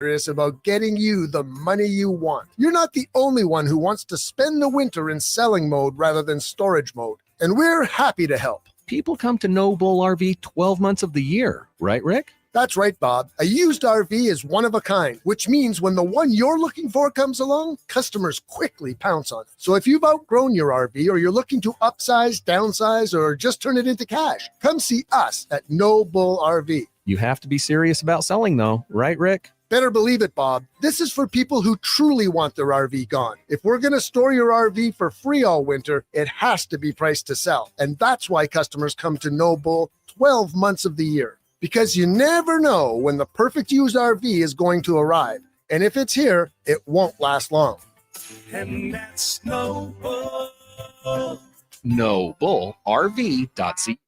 serious about getting you the money you want. You're not the only one who wants to spend the winter in selling mode rather than storage mode, and we're happy to help. People come to No Bull RV 12 months of the year, right, Rick? That's right, Bob. A used RV is one of a kind, which means when the one you're looking for comes along, customers quickly pounce on it. So if you've outgrown your RV or you're looking to upsize, downsize, or just turn it into cash, come see us at No Bull RV. You have to be serious about selling, though, right, Rick? Better believe it, Bob. This is for people who truly want their RV gone. If we're going to store your RV for free all winter, it has to be priced to sell. And that's why customers come to No Bull 12 months of the year. Because you never know when the perfect used RV is going to arrive. And if it's here, it won't last long. And that's No Bull. NoBullRV.ca.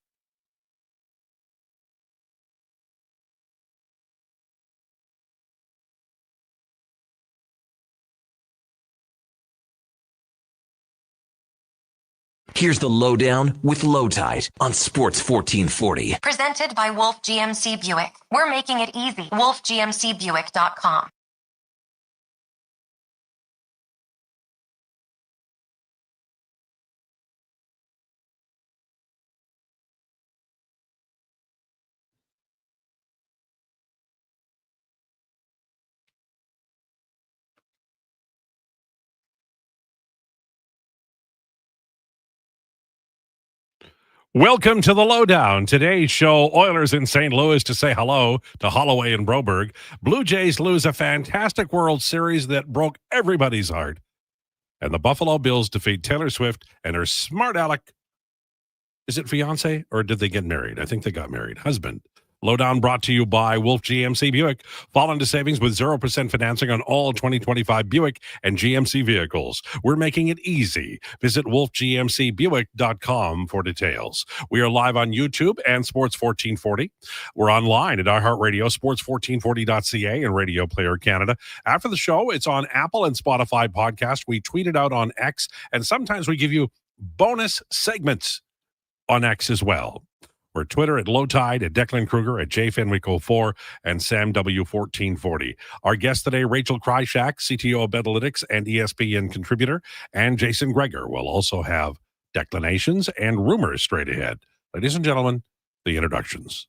Here's the Lowdown with Lowetide on Sports 1440. Presented by Wolf GMC Buick. We're making it easy. WolfGMCBuick.com. Welcome to the Lowdown. Today's show, Oilers in St. Louis to say hello to Holloway and Broberg. Blue Jays lose a fantastic World Series that broke everybody's heart. And the Buffalo Bills defeat Taylor Swift and her smart aleck. Is it fiance or did they get married? I think they got married. Husband. Lowdown brought to you by Wolf GMC Buick. Fall into savings with 0% financing on all 2025 Buick and GMC vehicles. We're making it easy. Visit wolfgmcbuick.com for details. We are live on YouTube and Sports 1440. We're online at iHeartRadio, sports1440.ca, and Radio Player Canada. After the show, it's on Apple and Spotify podcast. We tweet it out on X, and sometimes we give you bonus segments on X as well. We're Twitter at Lowetide, at Declan Krueger, at JFenwick04, and SamW1440. Our guest today, Rachel Krychak, CTO of Betalytics and ESPN contributor, and Jason Gregor will also have declinations and rumors straight ahead. Ladies and gentlemen, the introductions.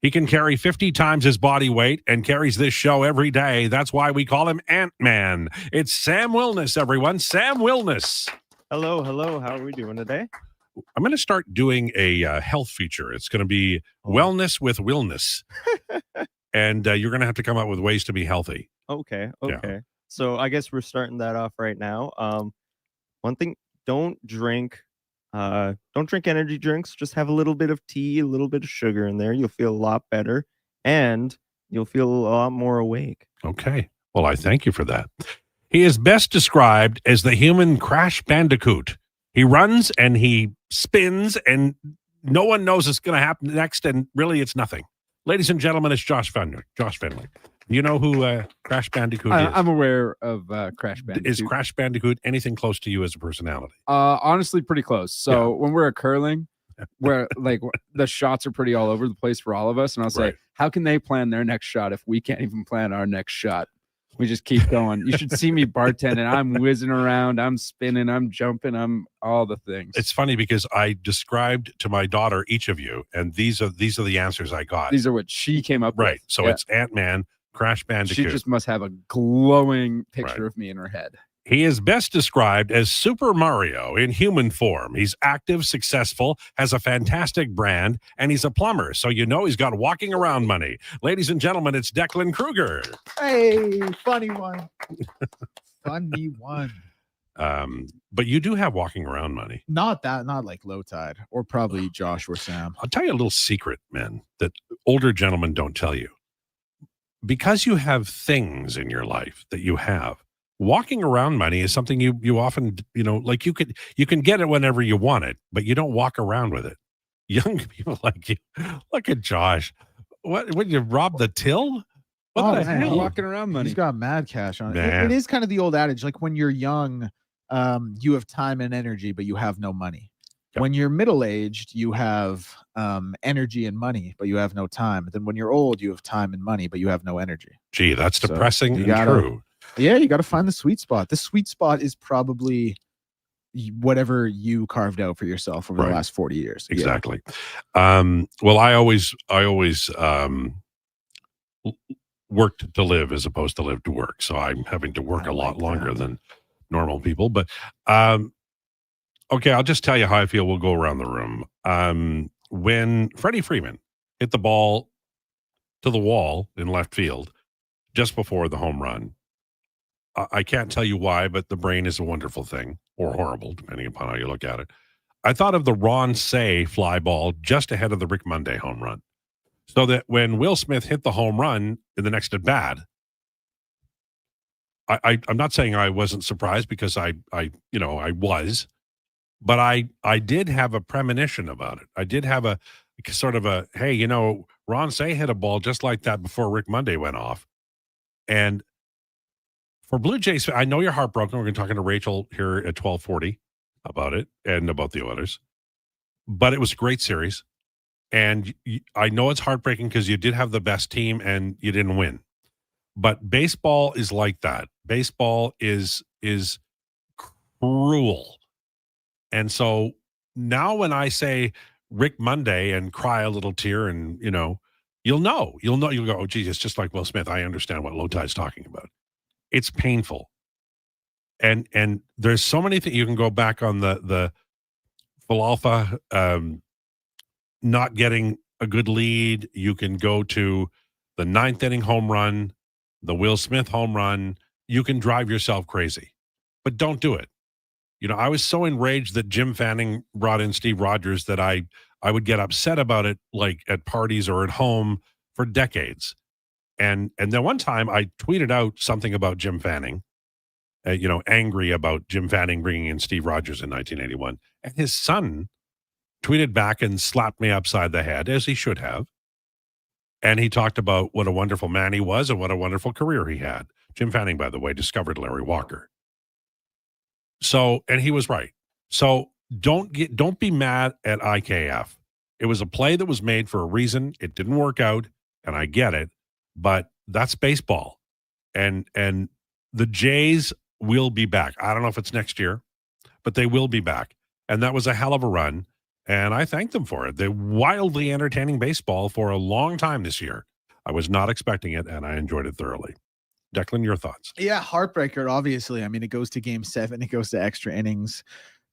He can carry 50 times his body weight and carries this show every day. That's why we call him Ant-Man. It's Sam Wilness, everyone. Sam Wilness. Hello. How are we doing today? I'm going to start doing a health feature. It's going to be wellness with willness. And you're going to have to come up with ways to be healthy. Okay. Yeah. So I guess we're starting that off right now. One thing, don't drink energy drinks. Just have a little bit of tea, a little bit of sugar in there. You'll feel a lot better and you'll feel a lot more awake. Okay. Well, I thank you for that. He is best described as the human Crash Bandicoot. He runs and he spins and no one knows what's going to happen next, and really it's nothing. Ladies and gentlemen, it's Josh Fenwick. You know who Crash Bandicoot is? I'm aware of Crash Bandicoot. Is Crash Bandicoot anything close to you as a personality? Honestly, pretty close. So when we're at curling, where like the shots are pretty all over the place for all of us, and I'll say, how can they plan their next shot if we can't even plan our next shot? We just keep going. You should see me bartending. I'm whizzing around. I'm spinning. I'm jumping. I'm all the things. It's funny because I described to my daughter each of you, and these are the answers I got. These are what she came up with. Right. So it's Ant-Man, Crash Bandicoot. She just must have a glowing picture of me in her head. He is best described as Super Mario in human form. He's active, successful, has a fantastic brand, and he's a plumber. So you know he's got walking around money. Ladies and gentlemen, it's Declan Krueger. Hey, funny one. Funny one. But you do have walking around money. Not like Lowetide or probably Josh or Sam. I'll tell you a little secret, men, that older gentlemen don't tell you. Because you have things in your life that you have, walking around money is something you often, like you can get it whenever you want it, but you don't walk around with it. Young people like you, look at Josh. What you rob the till? What the hell? Walking around money. He's got mad cash on it. It is kind of the old adage, like when you're young, you have time and energy, but you have no money. When you're middle-aged, you have energy and money, but you have no time. Then when you're old, you have time and money, but you have no energy. Gee, that's So depressing you and gotta- true. Yeah, you got to find the sweet spot. The sweet spot is probably whatever you carved out for yourself over Right. the last 40 years. Yeah. Exactly. Well, I always worked to live as opposed to live to work. So I'm having to work a lot longer than normal people. But okay, I'll just tell you how I feel. We'll go around the room. When Freddie Freeman hit the ball to the wall in left field just before the home run, I can't tell you why, but the brain is a wonderful thing, or horrible, depending upon how you look at it. I thought of the Ron Say fly ball just ahead of the Rick Monday home run. So that when Will Smith hit the home run in the next at bat, I'm not saying I wasn't surprised, because I was, but I did have a premonition about it. I did have a sort of a, hey, Ron Say hit a ball just like that before Rick Monday went off. And for Blue Jays, I know you're heartbroken. We're going to be talking to Rachel here at 12:40 about it and about the Oilers. But it was a great series. And I know it's heartbreaking because you did have the best team and you didn't win. But baseball is like that. Baseball is cruel. And so now when I say Rick Monday and cry a little tear, and you'll go, oh, geez, it's just like Will Smith. I understand what Lowetide's talking about. It's painful. And there's so many things. You can go back on the Falalfa not getting a good lead. You can go to the 9th inning home run, the Will Smith home run. You can drive yourself crazy, but don't do it. I was so enraged that Jim Fanning brought in Steve Rogers that I would get upset about it, like at parties or at home, for decades. And then one time I tweeted out something about Jim Fanning, angry about Jim Fanning bringing in Steve Rogers in 1981. And his son tweeted back and slapped me upside the head, as he should have. And he talked about what a wonderful man he was and what a wonderful career he had. Jim Fanning, by the way, discovered Larry Walker. So, and he was right. So don't be mad at IKF. It was a play that was made for a reason. It didn't work out, and I get it, but that's baseball. And the Jays will be back. I don't know if it's next year, but they will be back. And that was a hell of a run. And I thank them for it. They're wildly entertaining baseball for a long time this year. I was not expecting it, and I enjoyed it thoroughly. Declan, your thoughts? Yeah, heartbreaker, obviously. I mean, it goes to game 7. It goes to extra innings,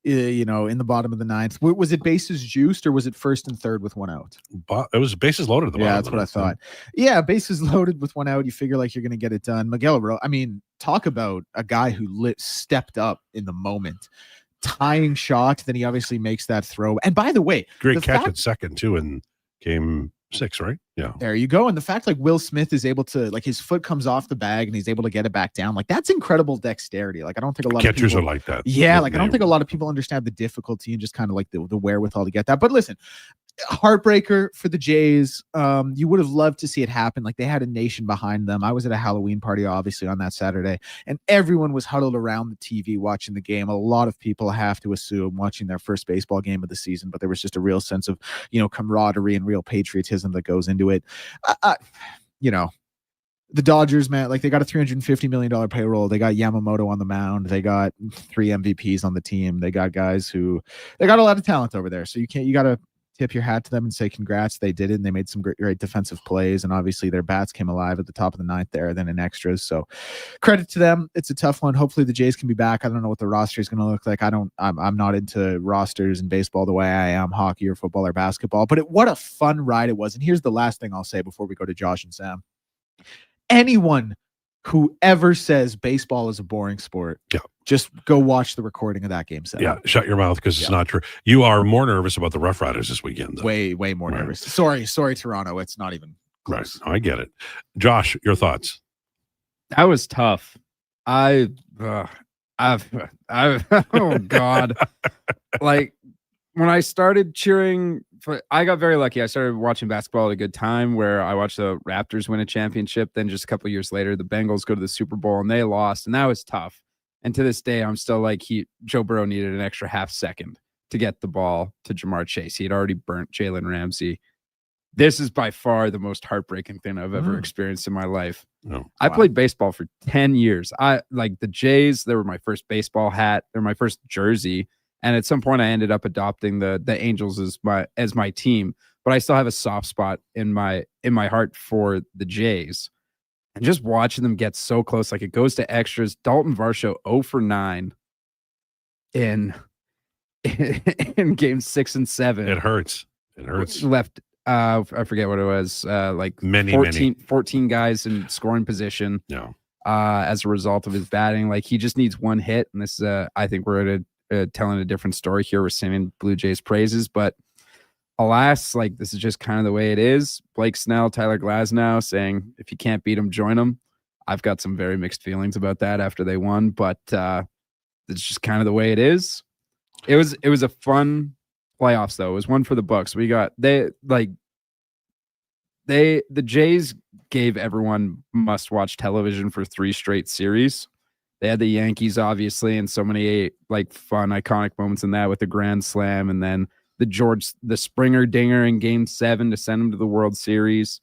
in the bottom of the 9th. Was it bases juiced, or was it 1st and 3rd with 1 out? It was bases loaded at the bottom. Yeah, that's what I thought. Yeah, bases loaded with 1 out. You figure like you're going to get it done. Miguel, talk about a guy who stepped up in the moment. Tying shot, then he obviously makes that throw. And by the way, great catch at second too in game 6, right? Yeah. There you go. And the fact Will Smith is able to, his foot comes off the bag and he's able to get it back down. That's incredible dexterity. I don't think a lot of catchers people, are like that. Yeah, I don't think a lot of people understand the difficulty and just kind of the wherewithal to get that. But listen, heartbreaker for the Jays. You would have loved to see it happen. They had a nation behind them. I was at a Halloween party, obviously, on that Saturday, and everyone was huddled around the TV watching the game. A lot of people have to assume watching their first baseball game of the season, but there was just a real sense of, camaraderie and real patriotism that goes into it. The Dodgers, man, they got a $350 million payroll. They got Yamamoto on the mound. They got 3 MVPs on the team. They got guys they got a lot of talent over there. So you got to tip your hat to them and say congrats. They did it, and they made some great defensive plays, and obviously their bats came alive at the top of the 9th there, then in extras. So credit to them. It's a tough one. Hopefully the Jays can be back. I don't know what the roster is going to look like. I'm not into rosters in baseball the way I am hockey or football or basketball, but what a fun ride it was. And here's the last thing I'll say before we go to Josh and Sam. Anyone who ever says baseball is a boring sport, just go watch the recording of that game 7. Yeah, shut your mouth, because it's not true. You are more nervous about the Rough Riders this weekend, though. Way more nervous. Sorry, Toronto. It's not even close. Right. I get it. Josh, your thoughts? That was tough. I've oh God. When I started cheering I got very lucky. I started watching basketball at a good time, where I watched the Raptors win a championship. Then just a couple years later, the Bengals go to the Super Bowl and they lost, and that was tough. And to this day, I'm still Joe Burrow needed an extra half second to get the ball to Jamar Chase. He had already burnt Jalen Ramsey. This is by far the most heartbreaking thing I've ever experienced in my life. I played baseball for 10 years. I like the Jays. They were my first baseball hat. They're my first jersey. And at some point I ended up adopting the Angels as my team, but I still have a soft spot in my heart for the Jays. And just watching them get so close, like it goes to extras. Dalton Varsho 0 for 9 in games 6 and 7. It hurts. Left I forget what it was, like 14 guys in scoring position. No. As a result of his batting, like he just needs one hit, and this is I think we're telling a different story here. We're singing Blue Jays praises, but alas, like this is just kind of the way it is. Blake Snell, Tyler Glasnow saying if you can't beat them, join them. I've got some very mixed feelings about that after they won, but it's just kind of the way it is. It was a fun playoffs though. It was one for the Bucks. The Jays gave everyone must-watch television for 3 straight series. They had the Yankees, obviously, and so many like fun, iconic moments in that with the Grand Slam, and then the Springer dinger in Game 7 to send them to the World Series.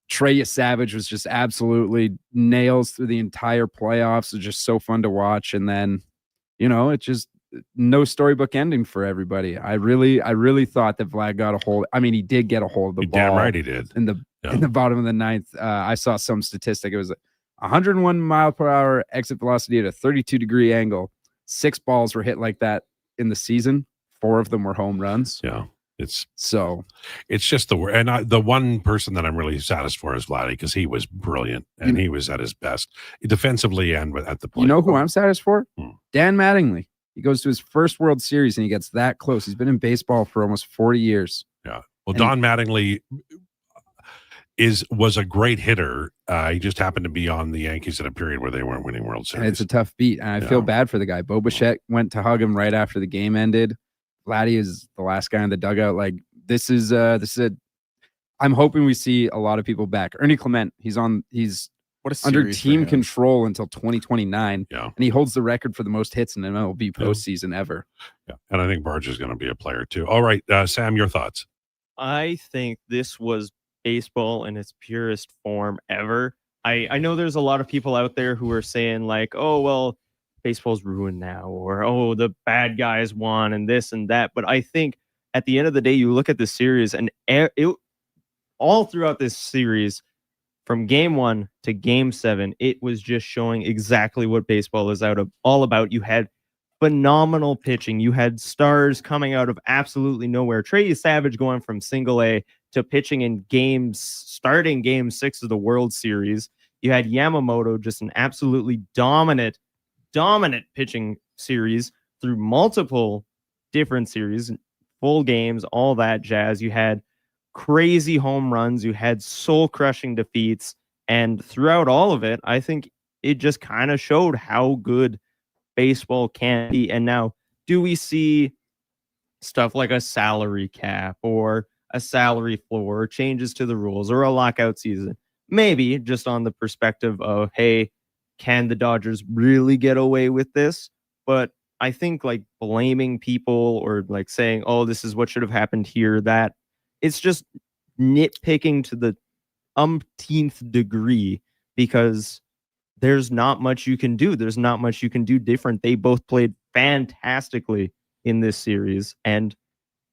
Trey Savage was just absolutely nails through the entire playoffs. It was just so fun to watch, and then it just no storybook ending for everybody. I really thought that Vlad got a hold. I mean, he did get a hold of the ball. Damn right he did. In the bottom of the 9th. I saw some statistic. It was 101 mile per hour exit velocity at a 32-degree angle. 6 balls were hit like that in the season. 4 of them were home runs. Yeah. It's just the one person that I'm really satisfied for is Vladdy, because he was brilliant and he was at his best defensively and at the plate. You know who I'm satisfied for? Dan Mattingly. He goes to his first World Series and he gets that close. He's been in baseball for almost 40 years. Yeah. Well, Don Mattingly was a great hitter. He just happened to be on the Yankees at a period where they weren't winning World Series. And it's a tough beat. And I feel bad for the guy. Bo Bichette went to hug him right after the game ended. Vladdy is the last guy in the dugout. Like this is I'm hoping we see a lot of people back. Ernie Clement, he's under team control until 2029. Yeah. And he holds the record for the most hits in MLB postseason ever. Yeah. And I think Barge is going to be a player too. All right, Sam, your thoughts? I think this was baseball in its purest form ever. I know there's a lot of people out there who are saying like, oh, well, baseball's ruined now, or, oh, the bad guys won and this and that. But I think at the end of the day, you look at the series and all throughout this series, from game 1 to game 7, it was just showing exactly what baseball is all about. You had phenomenal pitching. You had stars coming out of absolutely nowhere. Trey Savage going from single A to pitching in starting game 6 of the World Series. You had Yamamoto, just an absolutely dominant pitching series through multiple different series, full games, all that jazz. You had crazy home runs. You had soul-crushing defeats. And throughout all of it, I think it just kind of showed how good baseball can be. And now, do we see stuff like a salary cap or a salary floor, or changes to the rules, or a lockout season? Maybe, just on the perspective of, hey, can the Dodgers really get away with this? But I think like blaming people or like saying, oh, this is what should have happened here, that it's just nitpicking to the umpteenth degree, because there's not much you can do. There's not much you can do different. They both played fantastically in this series. And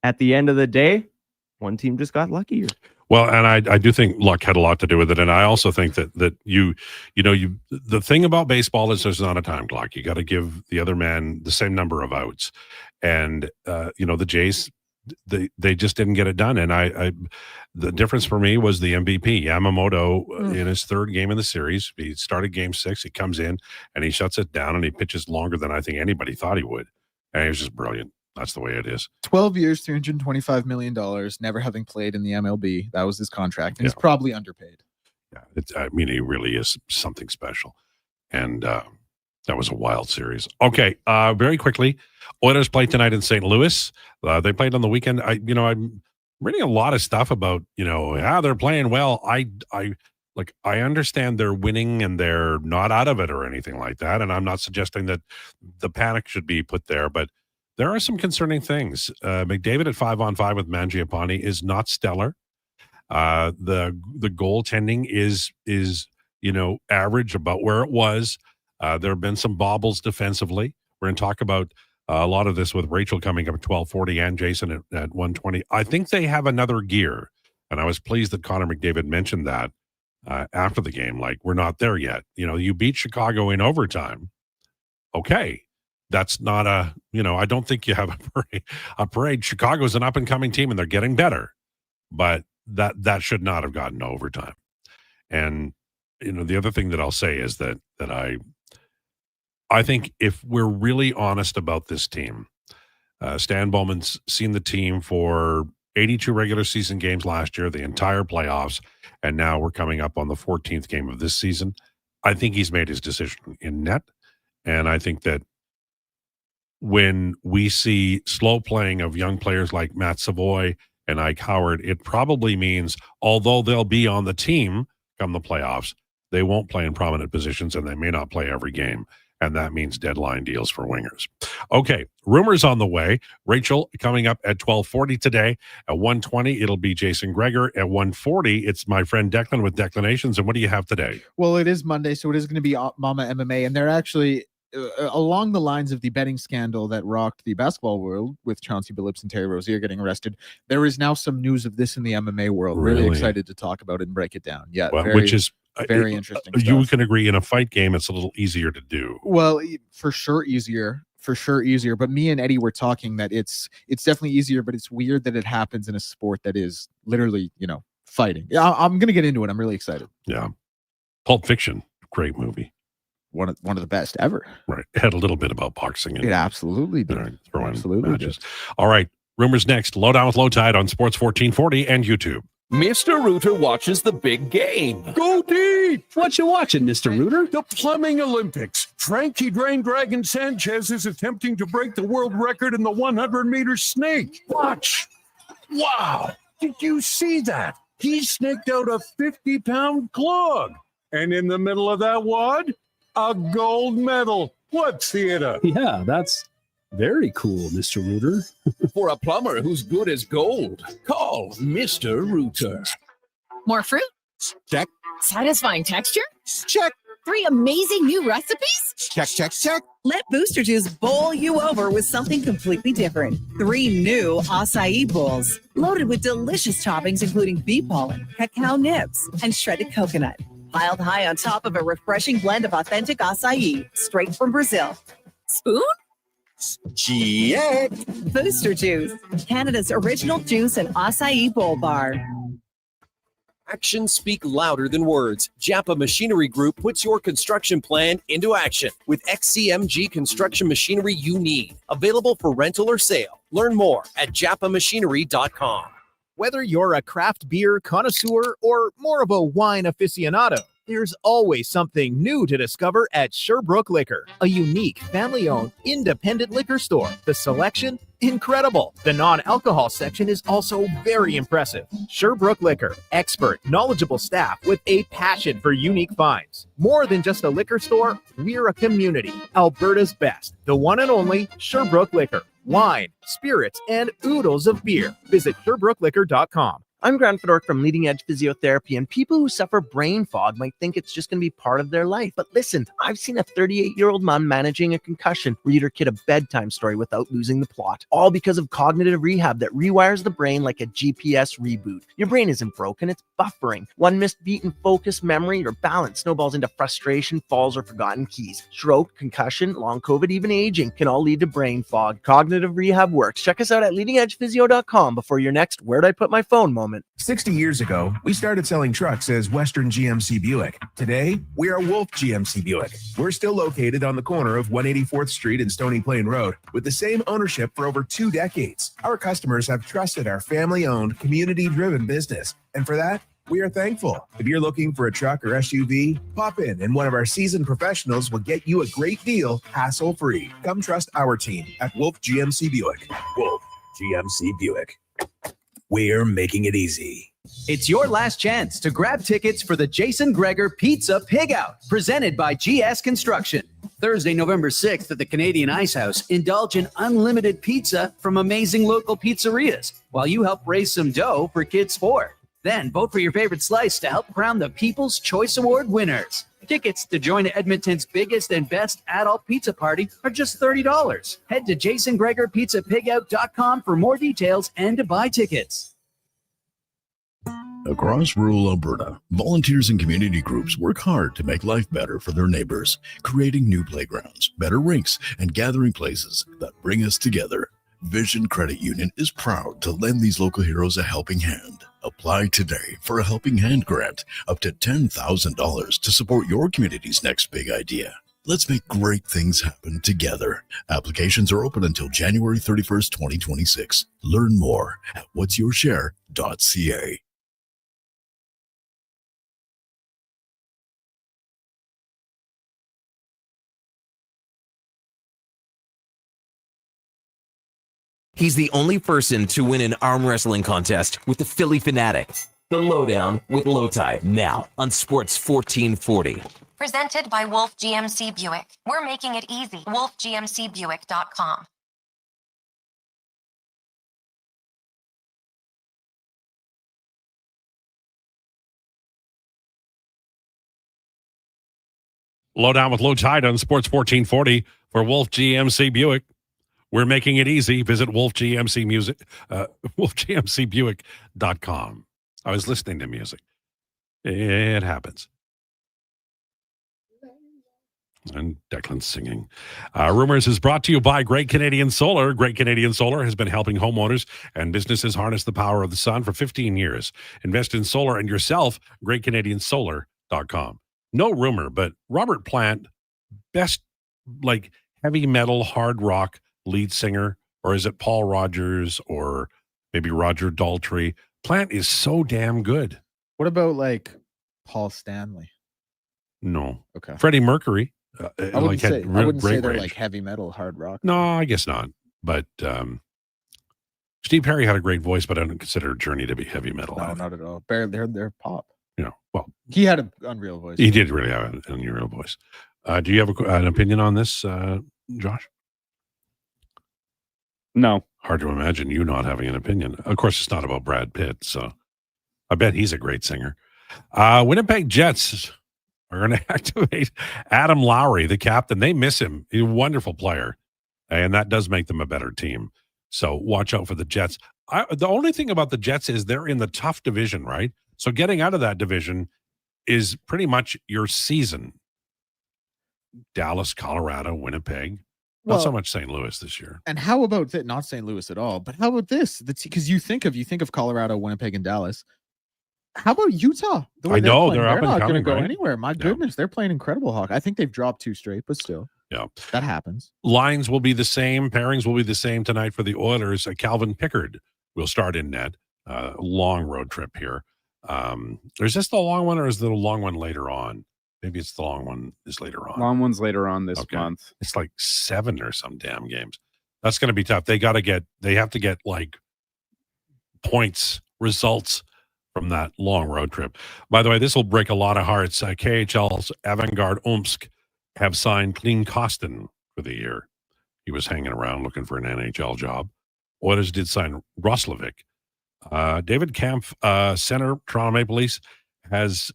at the end of the day, one team just got luckier. Well, and I do think luck had a lot to do with it, and I also think that the thing about baseball is there's not a time clock. You got to give the other man the same number of outs, and the Jays, they just didn't get it done. And the difference for me was the MVP Yamamoto in his 3rd game in the series. He started game 6. He comes in and he shuts it down, and he pitches longer than I think anybody thought he would, and he was just brilliant. That's the way it is. 12 years, $325 million, never having played in the MLB. That was his contract. And he's probably underpaid. Yeah, he really is something special. And that was a wild series. Okay, very quickly, Oilers play tonight in St. Louis. They played on the weekend. I'm reading a lot of stuff about, they're playing well. I understand they're winning and they're not out of it or anything like that. And I'm not suggesting that the panic should be put there, but there are some concerning things. McDavid at 5-on-5 with Mangiapane is not stellar. The goaltending is average, about where it was. There have been some bobbles defensively. We're going to talk about a lot of this with Rachel coming up at 12:40 and Jason at 1:20. I think they have another gear, and I was pleased that Connor McDavid mentioned that after the game. Like, we're not there yet. You beat Chicago in overtime. Okay. That's not I don't think you have a parade. Chicago's an up-and-coming team, and they're getting better. But that should not have gotten to overtime. And, the other thing that I'll say is that I think if we're really honest about this team, Stan Bowman's seen the team for 82 regular season games last year, the entire playoffs, and now we're coming up on the 14th game of this season. I think he's made his decision in net, and I think that when we see slow playing of young players like Matt Savoy and Ike Howard, it probably means, although they'll be on the team come the playoffs, they won't play in prominent positions, and they may not play every game. And that means deadline deals for wingers. Okay, rumors on the way. Rachel coming up at 12:40 today. At 1:20, it'll be Jason Krueger. At 1:40, it's my friend Declan with Declanations. And what do you have today? Well, it is Monday, so it is going to be Mama MMA, and they're actually along the lines of the betting scandal that rocked the basketball world with Chauncey Billups and Terry Rozier getting arrested. There is now some news of this in the MMA world. Really excited to talk about it and break it down. Yeah, well, which is very interesting. You can agree, in a fight game, it's a little easier to do. Well, for sure easier. But me and Eddie were talking that it's definitely easier, but it's weird that it happens in a sport that is literally, fighting. Yeah, I'm gonna get into it. I'm really excited. Yeah, Pulp Fiction, great movie. One of the best ever. Right, it had a little bit about boxing. It absolutely did. Absolutely matches. All right, rumors next. Lowdown with Lowetide on Sports 1440 and YouTube. Mr. Rooter watches the big game. Go deep! What you watching, Mr. Rooter? The Plumbing Olympics. Frankie Drain Dragon Sanchez is attempting to break the world record in the 100-meter snake. Watch. Wow. Did you see that? He snaked out a 50-pound clog. And in the middle of that wad, a gold medal. What theater? Yeah, that's very cool, Mr. Rooter. For a plumber who's good as gold, call Mr. Rooter. More fruit? Check. Satisfying texture? Check. 3 amazing new recipes? Check. Let Booster Juice bowl you over with something completely different. 3 new acai bowls, loaded with delicious toppings including bee pollen, cacao nibs, and shredded coconut. Piled high on top of a refreshing blend of authentic acai, straight from Brazil. Spoon? Check. Booster Juice, Canada's original juice and acai bowl bar. Actions speak louder than words. Japa Machinery Group puts your construction plan into action with XCMG construction machinery you need. Available for rental or sale. Learn more at japamachinery.com. Whether you're a craft beer connoisseur or more of a wine aficionado, there's always something new to discover at Sherbrooke Liquor, a unique, family-owned, independent liquor store. The selection? Incredible. The non-alcohol section is also very impressive. Sherbrooke Liquor, expert, knowledgeable staff with a passion for unique finds. More than just a liquor store, we're a community. Alberta's best, the one and only Sherbrooke Liquor. Wine, spirits, and oodles of beer. Visit SherbrookeLiquor.com. I'm Grant Fedork from Leading Edge Physiotherapy, and people who suffer brain fog might think it's just going to be part of their life. But listen, I've seen a 38-year-old mom managing a concussion read her kid a bedtime story without losing the plot, all because of cognitive rehab that rewires the brain like a GPS reboot. Your brain isn't broken, it's buffering. One missed beat in focus, memory, or balance snowballs into frustration, falls, or forgotten keys. Stroke, concussion, long COVID, even aging can all lead to brain fog. Cognitive rehab works. Check us out at leadingedgephysio.com before your next "where'd I put my phone" moment. 60 years ago, we started selling trucks as Western GMC Buick. Today, we are Wolf GMC Buick. We're still located on the corner of 184th Street and Stony Plain Road with the same ownership for over 2 decades. Our customers have trusted our family-owned, community-driven business, and for that, we are thankful. If you're looking for a truck or SUV, pop in and one of our seasoned professionals will get you a great deal, hassle-free. Come trust our team at Wolf GMC Buick. Wolf GMC Buick. We're making it easy. It's your last chance to grab tickets for the Jason Krueger Pizza Pig Out, presented by GS Construction. Thursday, November 6th at the Canadian Ice House, indulge in unlimited pizza from amazing local pizzerias while you help raise some dough for Kids 4. Then vote for your favorite slice to help crown the People's Choice Award winners. Tickets to join Edmonton's biggest and best adult pizza party are just $30. Head to jasongregerpizzapigout.com for more details and to buy tickets. Across rural Alberta, volunteers and community groups work hard to make life better for their neighbors, creating new playgrounds, better rinks, and gathering places that bring us together. Vision Credit Union is proud to lend these local heroes a helping hand. Apply today for a Helping Hand grant up to $10,000 to support your community's next big idea. Let's make great things happen together. Applications are open until January 31st, 2026. Learn more at whatsyourshare.ca. He's the only person to win an arm wrestling contest with the Philly Fanatic. The Lowdown with Lowetide, now on Sports 1440. Presented by Wolf GMC Buick. We're making it easy. WolfGMCBuick.com. Lowdown with Lowetide on Sports 1440 for Wolf GMC Buick. We're making it easy. Visit WolfGMCBuick.com. I was listening to music. It happens. And Declan's singing. Rumors is brought to you by Great Canadian Solar. Great Canadian Solar has been helping homeowners and businesses harness the power of the sun for 15 years. Invest in solar and yourself. GreatCanadianSolar.com. No rumor, but Robert Plant, best like heavy metal, hard rock lead singer, or is it Paul Rogers or maybe Roger Daltrey? Plant is so damn good. What about like Paul Stanley? No. Okay. Freddie Mercury. I wouldn't say they're like heavy metal, hard rock. No, I guess not. But Steve Perry had a great voice, but I don't consider Journey to be heavy metal. No, not at all. They're pop. You know, well, he had an unreal voice. He did really have an unreal voice. Do you have an opinion on this, Josh? No. Hard to imagine you not having an opinion. Of course, it's not about Brad Pitt, so I bet he's a great singer. Winnipeg Jets are going to activate Adam Lowry, the captain. They miss him. He's a wonderful player, and that does make them a better team. So watch out for the Jets. The only thing about the Jets is they're in the tough division, right? So getting out of that division is pretty much your season. Dallas, Colorado, Winnipeg. Not so much St. Louis this year. And how about that? Not St. Louis at all. But how about this? Because you think of Colorado, Winnipeg, and Dallas. How about Utah? I know they're up and not coming. Going to go right? anywhere. My goodness, they're playing incredible hockey. I think they've dropped 2 straight, but still, yeah, that happens. Lines will be the same. Pairings will be the same tonight for the Oilers. Calvin Pickard will start in net. Long road trip here. Is this the long one, or is the long one later on? Maybe it's the long one is later on. Long one's later on this month. It's like 7 or some damn games. That's going to be tough. They have to get like points, results from that long road trip. By the way, this will break a lot of hearts. KHL's Avangard Omsk have signed Kleen Kostin for the year. He was hanging around looking for an NHL job. Oilers did sign Roslovic. David Kampf, center, Toronto Maple Leafs, has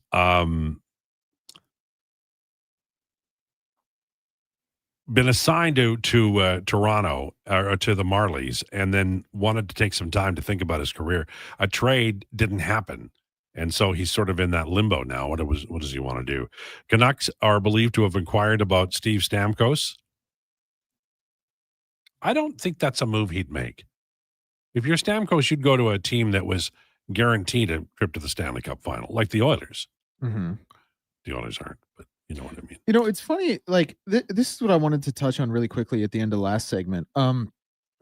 been assigned to Toronto or to the Marlies, and then wanted to take some time to think about his career. A trade didn't happen, and so he's sort of in that limbo now. What does he want to do? Canucks are believed to have inquired about Steve Stamkos. I don't think that's a move he'd make. If you're Stamkos, you'd go to a team that was guaranteed a trip to the Stanley Cup final, like the Oilers. Mm-hmm. The Oilers aren't, but you know what I mean. You know, it's funny. Like this is what I wanted to touch on really quickly at the end of the last segment.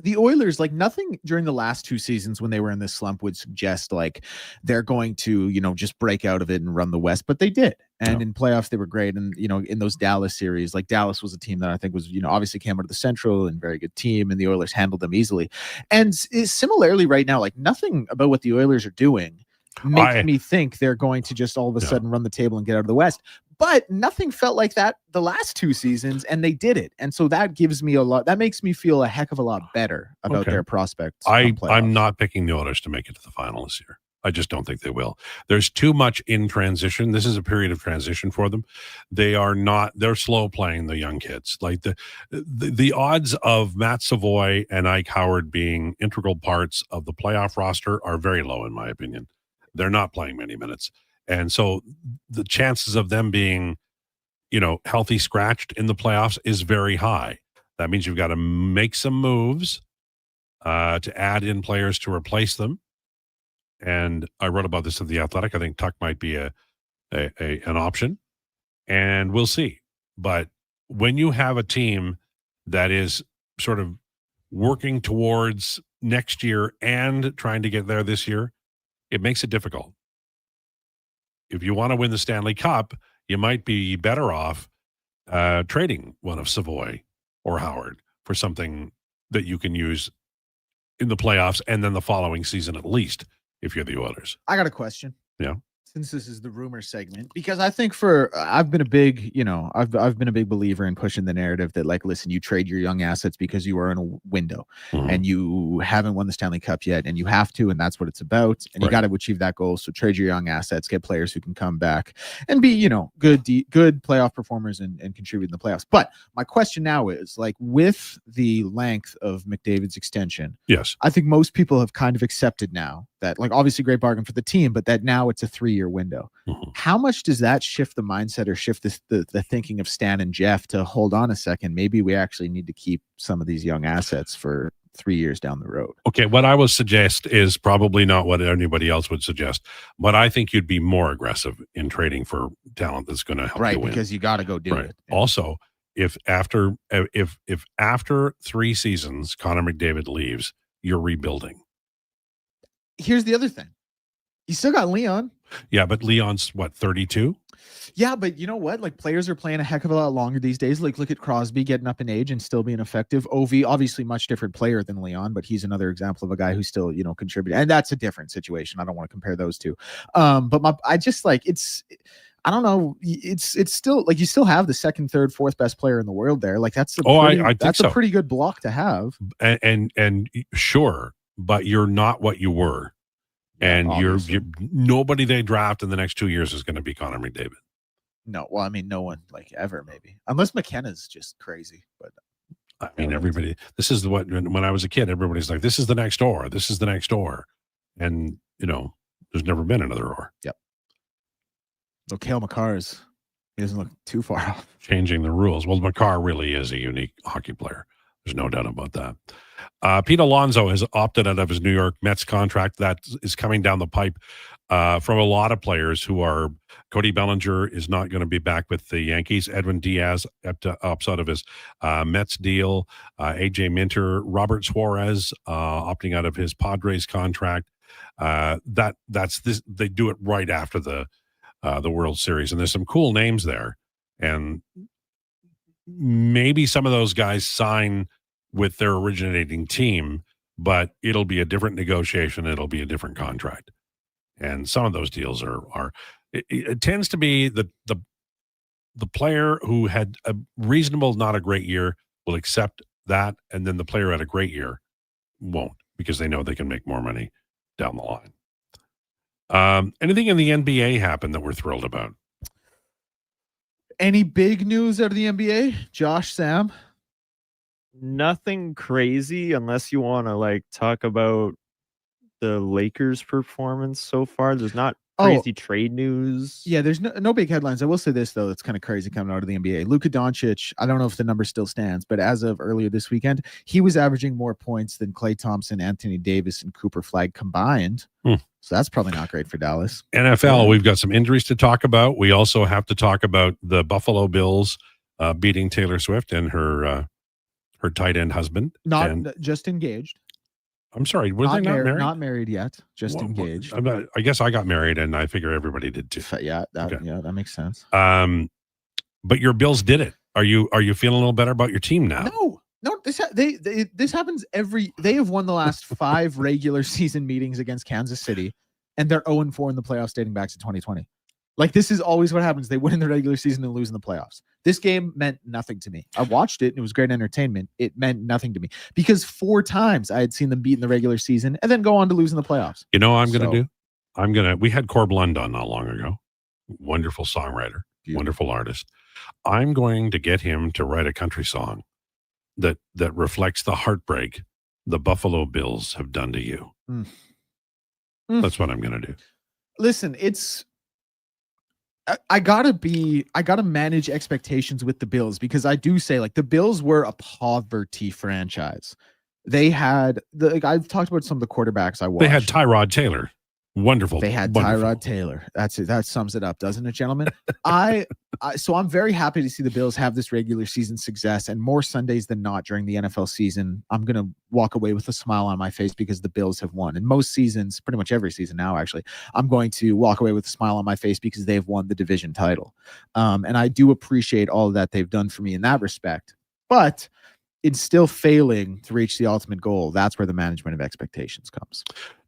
The Oilers, like nothing during the last 2 seasons when they were in this slump would suggest like they're going to, just break out of it and run the West, but they did. And in playoffs, they were great. And, in those Dallas series, like Dallas was a team that I think was, obviously came out of the Central and very good team, and the Oilers handled them easily. And similarly right now, like nothing about what the Oilers are doing makes me think they're going to just all of a sudden run the table and get out of the West. But nothing felt like that the last 2 seasons, and they did it. And so that gives me a lot. That makes me feel a heck of a lot better about their prospects. I'm not picking the Oilers to make it to the final this year. I just don't think they will. There's too much in transition. This is a period of transition for them. They're slow playing the young kids. Like the odds of Matt Savoy and Ike Howard being integral parts of the playoff roster are very low, in my opinion. They're not playing many minutes. And so the chances of them being, healthy scratched in the playoffs is very high. That means you've got to make some moves to add in players to replace them. And I wrote about this in The Athletic. I think Tuck might be an option, and we'll see. But when you have a team that is sort of working towards next year and trying to get there this year, it makes it difficult. If you want to win the Stanley Cup, you might be better off trading one of Savoy or Howard for something that you can use in the playoffs and then the following season at least. If you're the Oilers. I got a question. Yeah. Since this is the rumor segment, because I think I've been a big, I've been a big believer in pushing the narrative that, like, listen, you trade your young assets because you are in a window and you haven't won the Stanley Cup yet, and you have to, and that's what it's about. And you got to achieve that goal. So trade your young assets, get players who can come back and be, good playoff performers and contribute in the playoffs. But my question now is, like, with the length of McDavid's extension, yes, I think most people have kind of accepted now that, like, obviously great bargain for the team, but that now it's a 3-year window. How much does that shift the mindset or shift the thinking of Stan and Jeff to hold on a second? Maybe we actually need to keep some of these young assets for 3 years down the road. Okay, what I would suggest is probably not what anybody else would suggest, but I think you'd be more aggressive in trading for talent that's going to help you win. Because you got to go do it. Yeah. Also, if after 3 seasons Connor McDavid leaves, you're rebuilding. Here's the other thing. You still got Leon. Yeah, but Leon's what, 32? Yeah, but you know what? Like, players are playing a heck of a lot longer these days. Like, look at Crosby getting up in age and still being effective. Ovi, obviously much different player than Leon, but he's another example of a guy who's still, contributing. And that's a different situation. I don't want to compare those two. But I just, like, I don't know. It's still, like, you still have the second, third, fourth best player in the world there. Like, that's a pretty good block to have. And sure, but you're not what you were. And you're nobody they draft in the next 2 years is going to be Connor McDavid. No, well, I mean, no one, like, ever, maybe, unless McKenna's just crazy. But I mean, everybody. This is when I was a kid, everybody's like, "This is the next door. This is the next door," and there's never been another door. Yep. So Cale Makar's, he doesn't look too far off. Changing the rules. Well, Makar really is a unique hockey player. There's no doubt about that. Pete Alonso has opted out of his New York Mets contract. That is coming down the pipe from a lot of players who are. Cody Bellinger is not going to be back with the Yankees. Edwin Diaz opts out of his Mets deal. AJ Minter, Robert Suarez opting out of his Padres contract. That's this. They do it right after the World Series, and there's some cool names there, and maybe some of those guys sign with their originating team, but it'll be a different negotiation. It'll be a different contract. And some of those deals it tends to be the player who had a reasonable, not a great year will accept that. And then the player had a great year won't, because they know they can make more money down the line. Anything in the NBA happened that we're thrilled about? Any big news out of the NBA? Josh, Sam? Nothing crazy, unless you want to, like, talk about the Lakers' performance so far. There's not crazy trade news. Yeah, there's no big headlines. I will say this, though, that's kind of crazy coming out of the NBA. Luka Doncic, I don't know if the number still stands, but as of earlier this weekend, he was averaging more points than Klay Thompson, Anthony Davis, and Cooper Flag combined. So that's probably not great for Dallas. NFL, we've got some injuries to talk about. We also have to talk about the Buffalo Bills beating Taylor Swift and her tight end husband. Just engaged. I'm sorry, were they not married? Not married yet, just engaged. I guess I got married, and I figure everybody did too. Yeah, that makes sense. But your Bills did it. Are you feeling a little better about your team now? No. This happens they have won the last 5 regular season meetings against Kansas City, and they're 0-4 in the playoffs dating back to 2020. Like, this is always what happens. They win in the regular season and lose in the playoffs. This game meant nothing to me. I watched it and it was great entertainment. It meant nothing to me because 4 times I had seen them beat in the regular season and then go on to lose in the playoffs. You know what I'm going to do? We had Corb Lund on not long ago. Wonderful songwriter, wonderful artist. I'm going to get him to write a country song that reflects the heartbreak the Buffalo Bills have done to you. That's what I'm going to do. Listen, I gotta manage expectations with the Bills because I do say, like, the Bills were a poverty franchise. They had I've talked about some of the quarterbacks I watched. They had Tyrod Taylor. Wonderful. They had wonderful. Tyrod Taylor. That's it. That sums it up, doesn't it, gentlemen? So I'm very happy to see the Bills have this regular season success, and more Sundays than not during the NFL season, I'm going to walk away with a smile on my face because the Bills have won. And most seasons, pretty much every season now, actually, I'm going to walk away with a smile on my face because they've won the division title. And I do appreciate all that they've done for me in that respect. But it's still failing to reach the ultimate goal. That's where the management of expectations comes.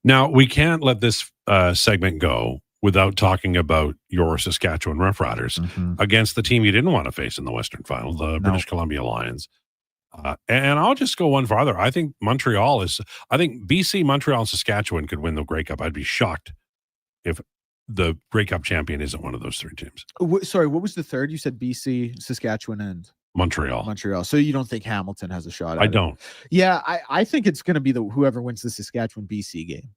Now, we can't let this segment go without talking about your Saskatchewan Roughriders against the team you didn't want to face in the Western Final, the British Columbia Lions. And I'll just go one farther. I think BC, Montreal, and Saskatchewan could win the Grey Cup. I'd be shocked if the Grey Cup champion isn't one of those 3 teams. Sorry, what was the third? You said BC, Saskatchewan, and Montreal. So you don't think Hamilton has a shot at I don't. Yeah, I think it's going to be whoever wins the Saskatchewan BC game.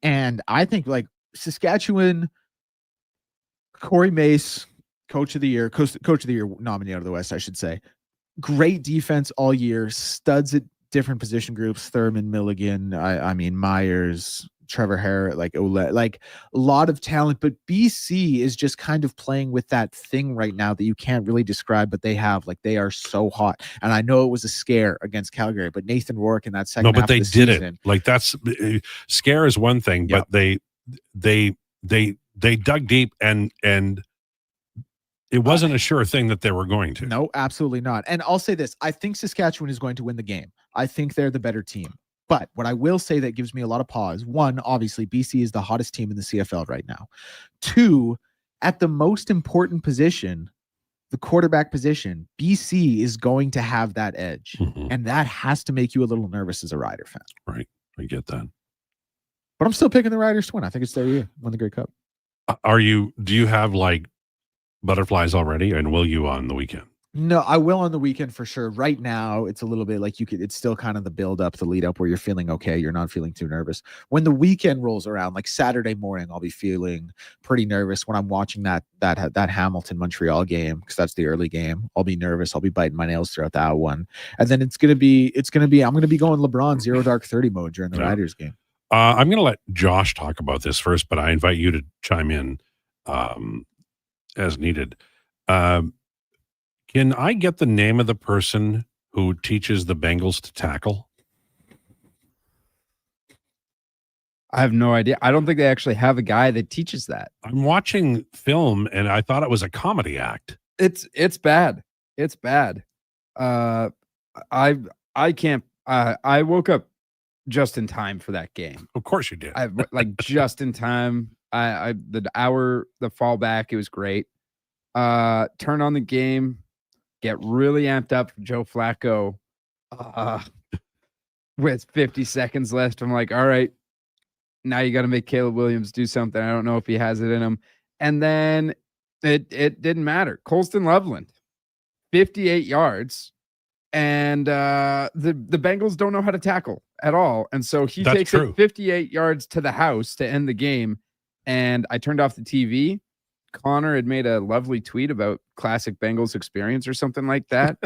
And I think, like, Saskatchewan, Corey Mace, coach of the year nominee out of the West, I should say. Great defense all year, studs at different position groups, Thurman, Milligan, I mean Myers, Trevor Harris, like Ole, like a lot of talent, but BC is just kind of playing with that thing right now that you can't really describe, but they have, like, they are so hot. And I know it was a scare against Calgary, but Nathan Rourke in that second half but they of the did season, it. Like, that's scare is one thing, but they dug deep and it wasn't a sure thing that they were going to. No, absolutely not. And I'll say this, I think Saskatchewan is going to win the game. I think they're the better team. But what I will say that gives me a lot of pause, 1, obviously, BC is the hottest team in the CFL right now. 2, at the most important position, the quarterback position, BC is going to have that edge. And that has to make you a little nervous as a Rider fan. Right. I get that. But I'm still picking the Riders to win. I think it's their year, win the Grey Cup. Do you have, like, butterflies already, and will you on the weekend? No, I will on the weekend for sure. Right now, it's a little bit like it's still kind of the build up, the lead up where you're feeling okay. You're not feeling too nervous. When the weekend rolls around, like Saturday morning, I'll be feeling pretty nervous when I'm watching that Hamilton Montreal game, because that's the early game. I'll be nervous. I'll be biting my nails throughout that one. And then I'm going to be going LeBron 0 dark 30 mode during the Riders game. I'm going to let Josh talk about this first, but I invite you to chime in as needed. Can I get the name of the person who teaches the Bengals to tackle? I have no idea. I don't think they actually have a guy that teaches that. I'm watching film and I thought it was a comedy act. It's bad. It's bad. I can't. I woke up just in time for that game. Of course you did. Like just in time. The fallback, it was great. Turn on the game, get really amped up for Joe Flacco. With 50 seconds left, I'm like, all right, now you got to make Caleb Williams do something. I don't know if he has it in him. And then it didn't matter. Colston Loveland, 58 yards. And the Bengals don't know how to tackle at all. And so he takes it 58 yards to the house to end the game. And I turned off the TV. Connor had made a lovely tweet about classic Bengals experience or something like that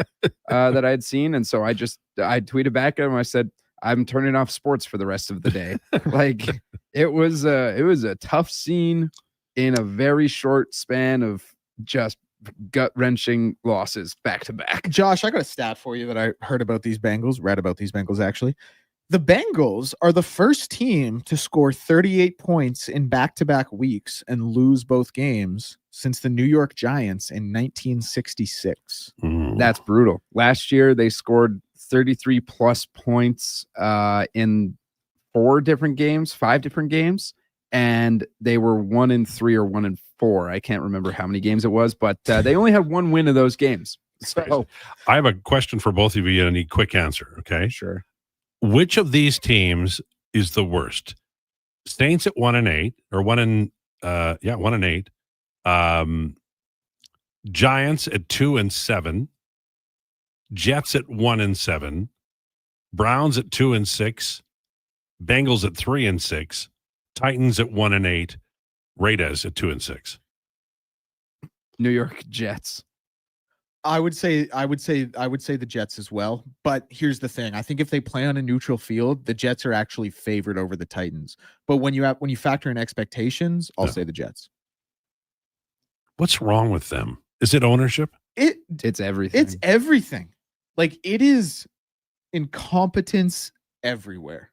that I had seen. And so I tweeted back at him. I said, I'm turning off sports for the rest of the day. Like it was a tough scene in a very short span of just gut-wrenching losses back to back. Josh, I got a stat for you that I read about these Bengals actually. The Bengals are the first team to score 38 points in back-to-back weeks and lose both games since the New York Giants in 1966. That's brutal. Last year, they scored 33 plus points in 5 different games. and they were 1-3 or 1-4. I can't remember how many games it was, but they only had one win of those games. So I have a question for both of you and I need a quick answer. Okay. Sure. Which of these teams is the worst? Saints at 1-8 or 1-8. Giants at 2-7. Jets at 1-7. Browns at 2-6. Bengals at 3-6. Titans at 1-8. Raiders at 2-6. New York Jets. I would say the Jets as well. But here's the thing. I think if they play on a neutral field, the Jets are actually favored over the Titans. But when you factor in expectations, I'll say the Jets. What's wrong with them? Is it ownership? It's everything. It's everything. Like, it is incompetence everywhere.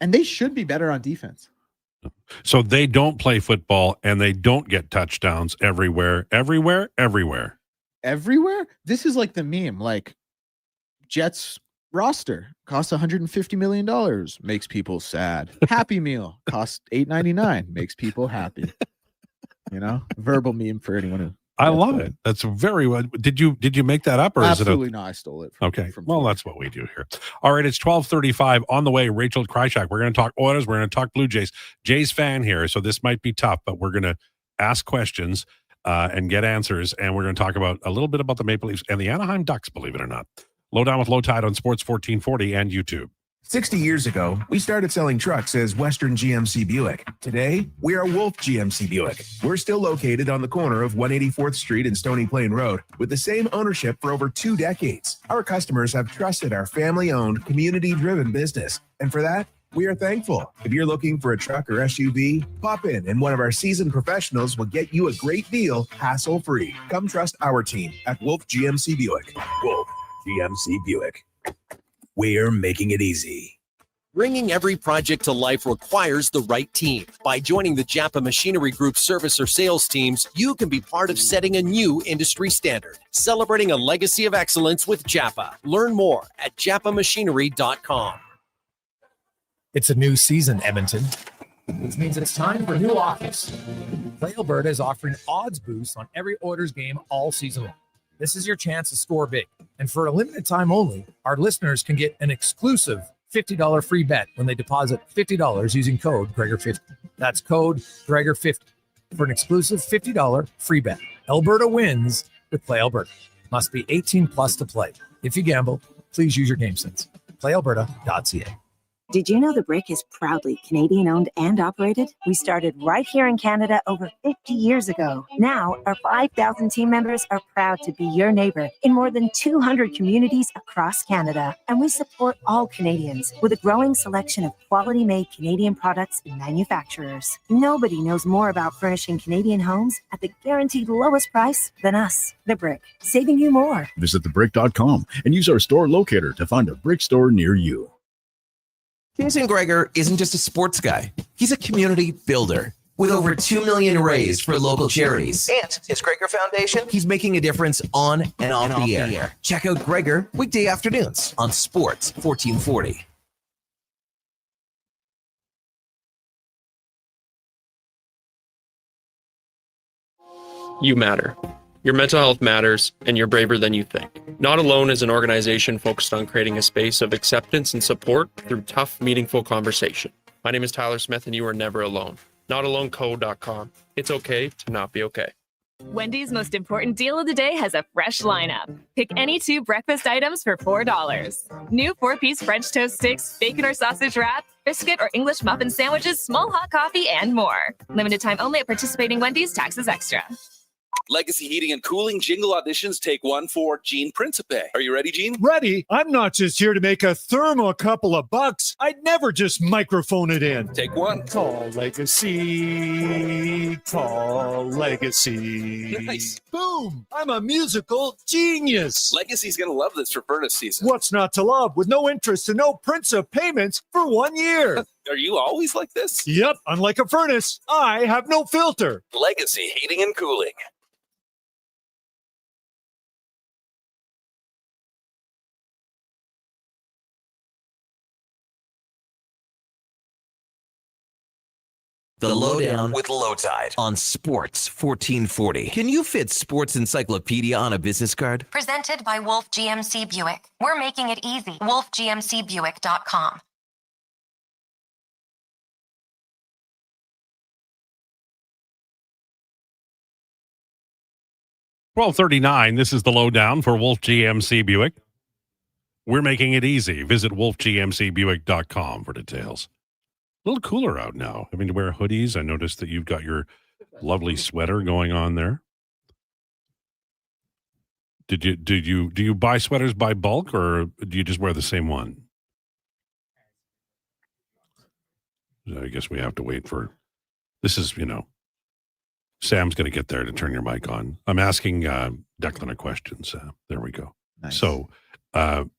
And they should be better on defense. So they don't play football and they don't get touchdowns everywhere. Everywhere? This is like the meme. Like, Jets roster costs $150 million, makes people sad. Happy Meal costs $8.99, makes people happy. Verbal meme for anyone who. I love it. That's very well. Did you make that up, or Absolutely is it not? I stole it. Well, that's what we do here. All right, it's 12:35 on the way. Rachel Krychak. We're going to talk Oilers. We're going to talk Blue Jays. Jays fan here, so this might be tough, but we're going to ask questions and get answers, and we're going to talk about a little bit about the Maple Leafs and the Anaheim Ducks. Believe it or not. Lowdown with Lowetide on Sports 1440 and YouTube. 60 years ago, we started selling trucks as Western GMC Buick. Today, we are Wolf GMC Buick. We're still located on the corner of 184th Street and Stony Plain Road with the same ownership for over 2 decades. Our customers have trusted our family-owned, community-driven business. And for that, we are thankful. If you're looking for a truck or SUV, pop in and one of our seasoned professionals will get you a great deal, hassle-free. Come trust our team at Wolf GMC Buick. Wolf GMC Buick. We're making it easy. Bringing every project to life requires the right team. By joining the Japa Machinery Group service or sales teams, you can be part of setting a new industry standard. Celebrating a legacy of excellence with Japa. Learn more at japamachinery.com. It's a new season, Edmonton, which means it's time for new offers. Play Alberta is offering odds boosts on every Oilers game all season long. This is your chance to score big. And for a limited time only, our listeners can get an exclusive $50 free bet when they deposit $50 using code Gregor50. That's code Gregor50 for an exclusive $50 free bet. Alberta wins with Play Alberta. Must be 18 plus to play. If you gamble, please use your game sense. PlayAlberta.ca. Did you know the Brick is proudly Canadian owned and operated? We started right here in Canada over 50 years ago. Now, our 5,000 team members are proud to be your neighbor in more than 200 communities across Canada. And we support all Canadians with a growing selection of quality made Canadian products and manufacturers. Nobody knows more about furnishing Canadian homes at the guaranteed lowest price than us. The Brick, saving you more. Visit thebrick.com and use our store locator to find a Brick store near you. Jason Krueger isn't just a sports guy. He's a community builder. With over $2 million raised for local charities and his Krueger Foundation, he's making a difference on and off the air. Check out Krueger weekday afternoons on Sports 1440. You matter. Your mental health matters, and you're braver than you think. Not Alone is an organization focused on creating a space of acceptance and support through tough, meaningful conversation. My name is Tyler Smith, and you are never alone. NotAloneCo.com. It's okay to not be okay. Wendy's most important deal of the day has a fresh lineup. Pick any 2 breakfast items for $4. New 4-piece French toast sticks, bacon or sausage wrap, biscuit or English muffin sandwiches, small hot coffee, and more. Limited time only at participating Wendy's. Taxes extra. Legacy Heating and Cooling jingle auditions, take 1 for Gene Principe. Are you ready, Gene? Ready? I'm not just here to make a thermo a couple of bucks. I'd never just microphone it in. Take 1. Call Legacy. Call Legacy. Nice. Boom! I'm a musical genius. Legacy's going to love this for furnace season. What's not to love with no interest and no Principe payments for 1 year? Are you always like this? Yep. Unlike a furnace, I have no filter. Legacy Heating and Cooling. The Lowdown with Lowetide on Sports 1440. Can you fit Sports Encyclopedia on a business card? Presented by Wolf GMC Buick. We're making it easy. WolfGMCBuick.com. $12:39. This is the Lowdown for Wolf GMC Buick. We're making it easy. Visit wolfgmcbuick.com for details. A little cooler out now. Having to wear hoodies. I noticed that you've got your lovely sweater going on there. Do you buy sweaters by bulk, or do you just wear the same one? I guess we have to wait for this. Is Sam's going to get there to turn your mic on. I'm asking Declan a question. There we go. Nice. So,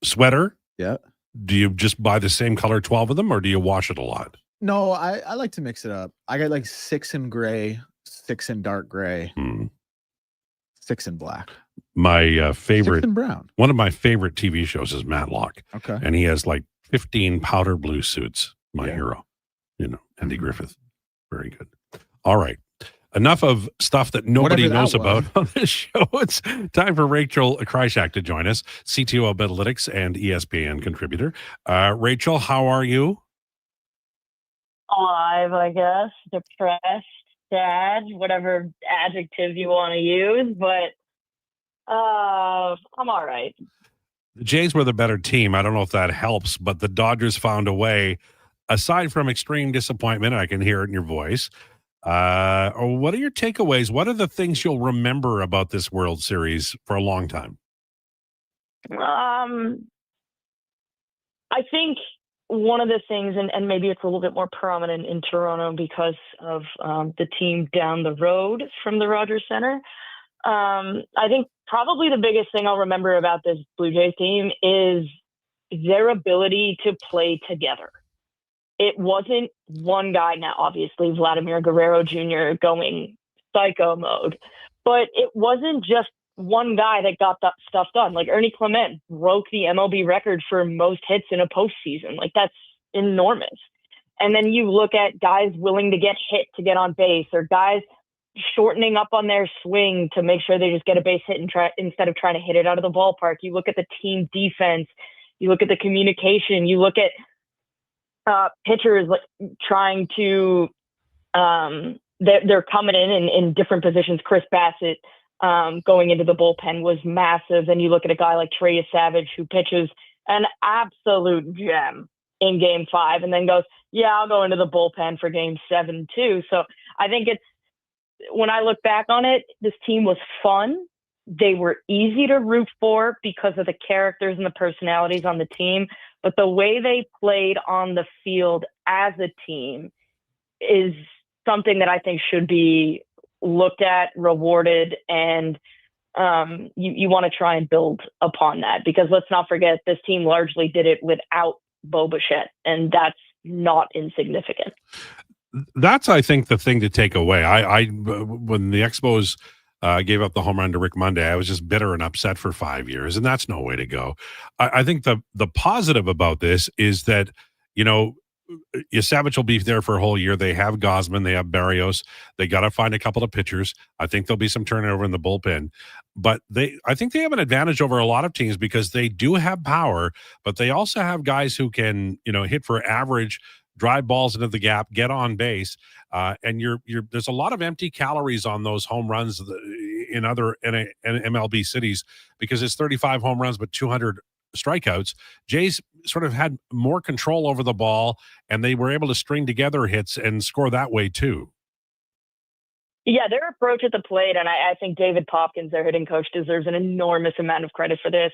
sweater. Yeah. Do you just buy the same color, 12 of them, or do you wash it a lot? No, I like to mix it up. I got like 6 in gray, 6 in dark gray, 6 in black. My favorite, 6 in brown. one of my favorite TV shows is Matlock. Okay. And he has like 15 powder blue suits. My hero, Andy Griffith. Very good. All right. Enough of stuff that nobody knows about on this show. It's time for Rachel Krychak to join us, CTO of Analytics and ESPN contributor. Rachel, how are you? Alive, I guess. Depressed, sad, whatever adjective you want to use, but I'm all right. The Jays were the better team. I don't know if that helps, but the Dodgers found a way. Aside from extreme disappointment, I can hear it in your voice. What are your takeaways? What are the things you'll remember about this World Series for a long time? I think one of the things, and maybe it's a little bit more prominent in Toronto because of the team down the road from the Rogers Center. I think probably the biggest thing I'll remember about this Blue Jays team is their ability to play together. It wasn't one guy, now obviously Vladimir Guerrero Jr. going psycho mode, but it wasn't just one guy that got that stuff done. Like Ernie Clement broke the MLB record for most hits in a postseason. Like that's enormous. And then you look at guys willing to get hit to get on base, or guys shortening up on their swing to make sure they just get a base hit and instead of trying to hit it out of the ballpark. You look at the team defense, you look at the communication, you look at pitchers like trying to they're coming in different positions. Chris Bassett going into the bullpen was massive. Then you look at a guy like Trey Savage, who pitches an absolute gem in Game 5 and then goes, I'll go into the bullpen for Game 7 too. So I think when I look back on it, this team was fun. They were easy to root for because of the characters and the personalities on the team. But the way they played on the field as a team is something that I think should be looked at, rewarded, and you want to try and build upon that. Because let's not forget, this team largely did it without Bo Bichette, and that's not insignificant. That's, I think, the thing to take away. I when the Expos gave up the home run to Rick Monday, I was just bitter and upset for 5 years, and that's no way to go. I think the positive about this is that, Savage will be there for a whole year. They have Gosman, they have Barrios. They got to find a couple of pitchers. I think there'll be some turnover in the bullpen, but I think they have an advantage over a lot of teams because they do have power, but they also have guys who can, hit for average, drive balls into the gap, get on base, and there's a lot of empty calories on those home runs in other MLB cities because it's 35 home runs but 200 strikeouts. Jays sort of had more control over the ball, and they were able to string together hits and score that way too. Yeah, their approach at the plate, and I think David Popkins, their hitting coach, deserves an enormous amount of credit for this.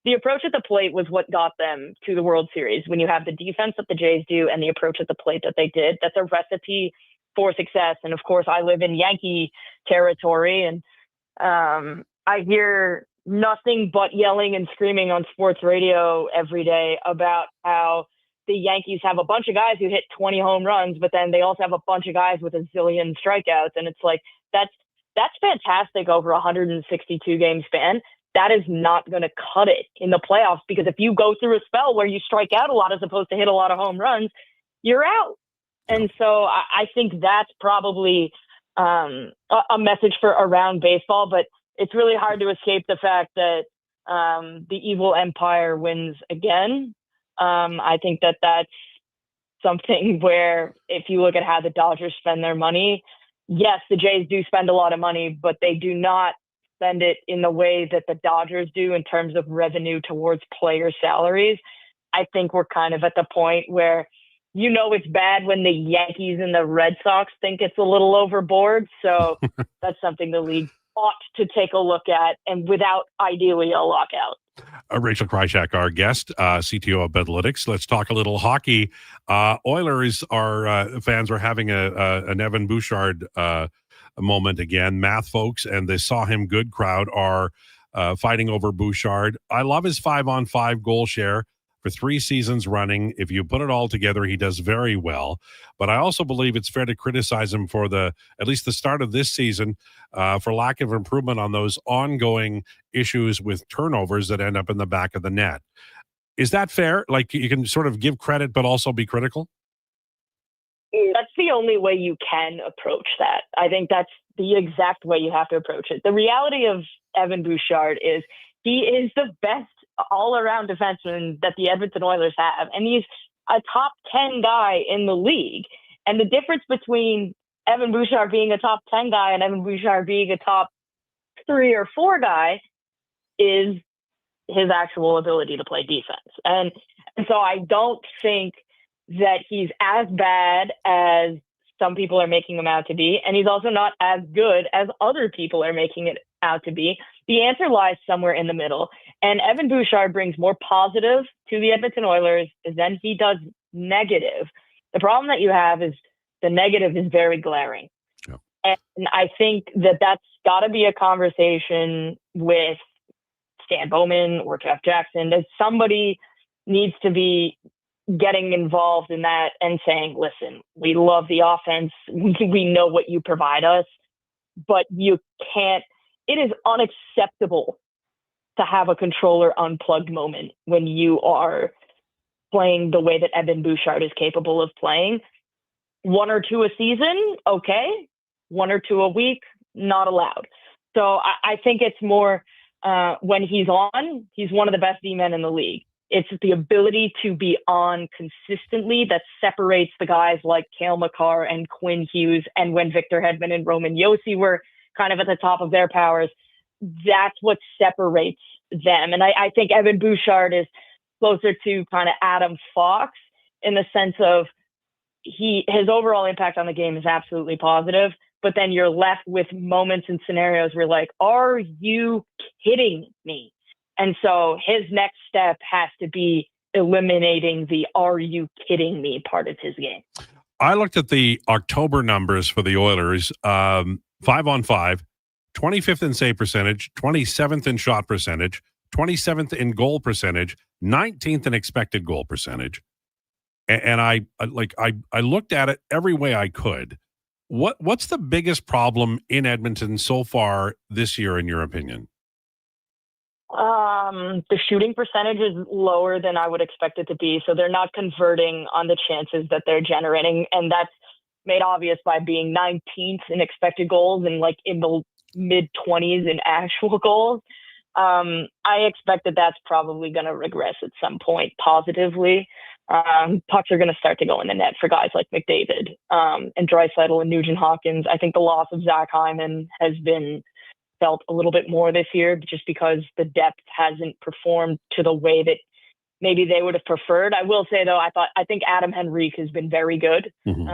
The approach at the plate was what got them to the World Series. When you have the defense that the Jays do and the approach at the plate that they did, that's a recipe for success. And of course, I live in Yankee territory, and I hear nothing but yelling and screaming on sports radio every day about how the Yankees have a bunch of guys who hit 20 home runs, but then they also have a bunch of guys with a zillion strikeouts. And it's like, that's fantastic over a 162 game span. That is not going to cut it in the playoffs, because if you go through a spell where you strike out a lot as opposed to hit a lot of home runs, you're out. And so I think that's probably a message for around baseball, but it's really hard to escape the fact that the evil empire wins again. I think that that's something where if you look at how the Dodgers spend their money, yes, the Jays do spend a lot of money, but they do not spend it in the way that the Dodgers do in terms of revenue towards player salaries. I think we're kind of at the point where it's bad when the Yankees and the Red Sox think it's a little overboard. So that's something the league ought to take a look at, and without ideally a lockout. Rachel Krychak, our guest, CTO of Bedlytics. Let's talk a little hockey. Oilers fans are having an Evan Bouchard moment again. Math folks and the Saw Him Good crowd are fighting over Bouchard. I love his 5-on-5 goal share for 3 seasons running. If you put it all together, he does very well. But I also believe it's fair to criticize him for at least the start of this season, for lack of improvement on those ongoing issues with turnovers that end up in the back of the net. Is that fair? Like, you can sort of give credit, but also be critical? That's the only way you can approach that. I think that's the exact way you have to approach it. The reality of Evan Bouchard is he is the best all-around defenseman that the Edmonton Oilers have, and he's a top 10 guy in the league. And the difference between Evan Bouchard being a top 10 guy and Evan Bouchard being a top 3 or 4 guy is his actual ability to play defense. And so I don't think that he's as bad as some people are making him out to be, and he's also not as good as other people are making it out to be. The answer lies somewhere in the middle, and Evan Bouchard brings more positive to the Edmonton Oilers than he does negative. The problem that you have is the negative is very glaring. Yeah. And I think that that's got to be a conversation with Stan Bowman or Jeff Jackson, that somebody needs to be getting involved in that and saying, listen, we love the offense. We know what you provide us, but you can't. It is unacceptable to have a controller unplugged moment when you are playing the way that Evan Bouchard is capable of playing. 1 or 2 a season, okay. 1 or 2 a week, not allowed. So I think it's more when he's on, he's one of the best D-men in the league. It's the ability to be on consistently that separates the guys like Cale Makar and Quinn Hughes, and when Victor Hedman and Roman Josi were kind of at the top of their powers, that's what separates them. And I think Evan Bouchard is closer to kind of Adam Fox in the sense of his overall impact on the game is absolutely positive, but then you're left with moments and scenarios where like, are you kidding me? And so his next step has to be eliminating the "are you kidding me" part of his game. I looked at the October numbers for the Oilers, 5-on-5, 25th in save percentage, 27th in shot percentage, 27th in goal percentage, 19th in expected goal percentage. And I looked at it every way I could. What's the biggest problem in Edmonton so far this year, in your opinion? The shooting percentage is lower than I would expect it to be. So they're not converting on the chances that they're generating. And that's made obvious by being 19th in expected goals and like in the mid-20s in actual goals. I expect that that's probably going to regress at some point positively. Pucks are going to start to go in the net for guys like McDavid and Draisaitl and Nugent-Hopkins. I think the loss of Zach Hyman has been felt a little bit more this year just because the depth hasn't performed to the way that maybe they would have preferred. I will say, though, I think Adam Henrique has been very good. Mm-hmm.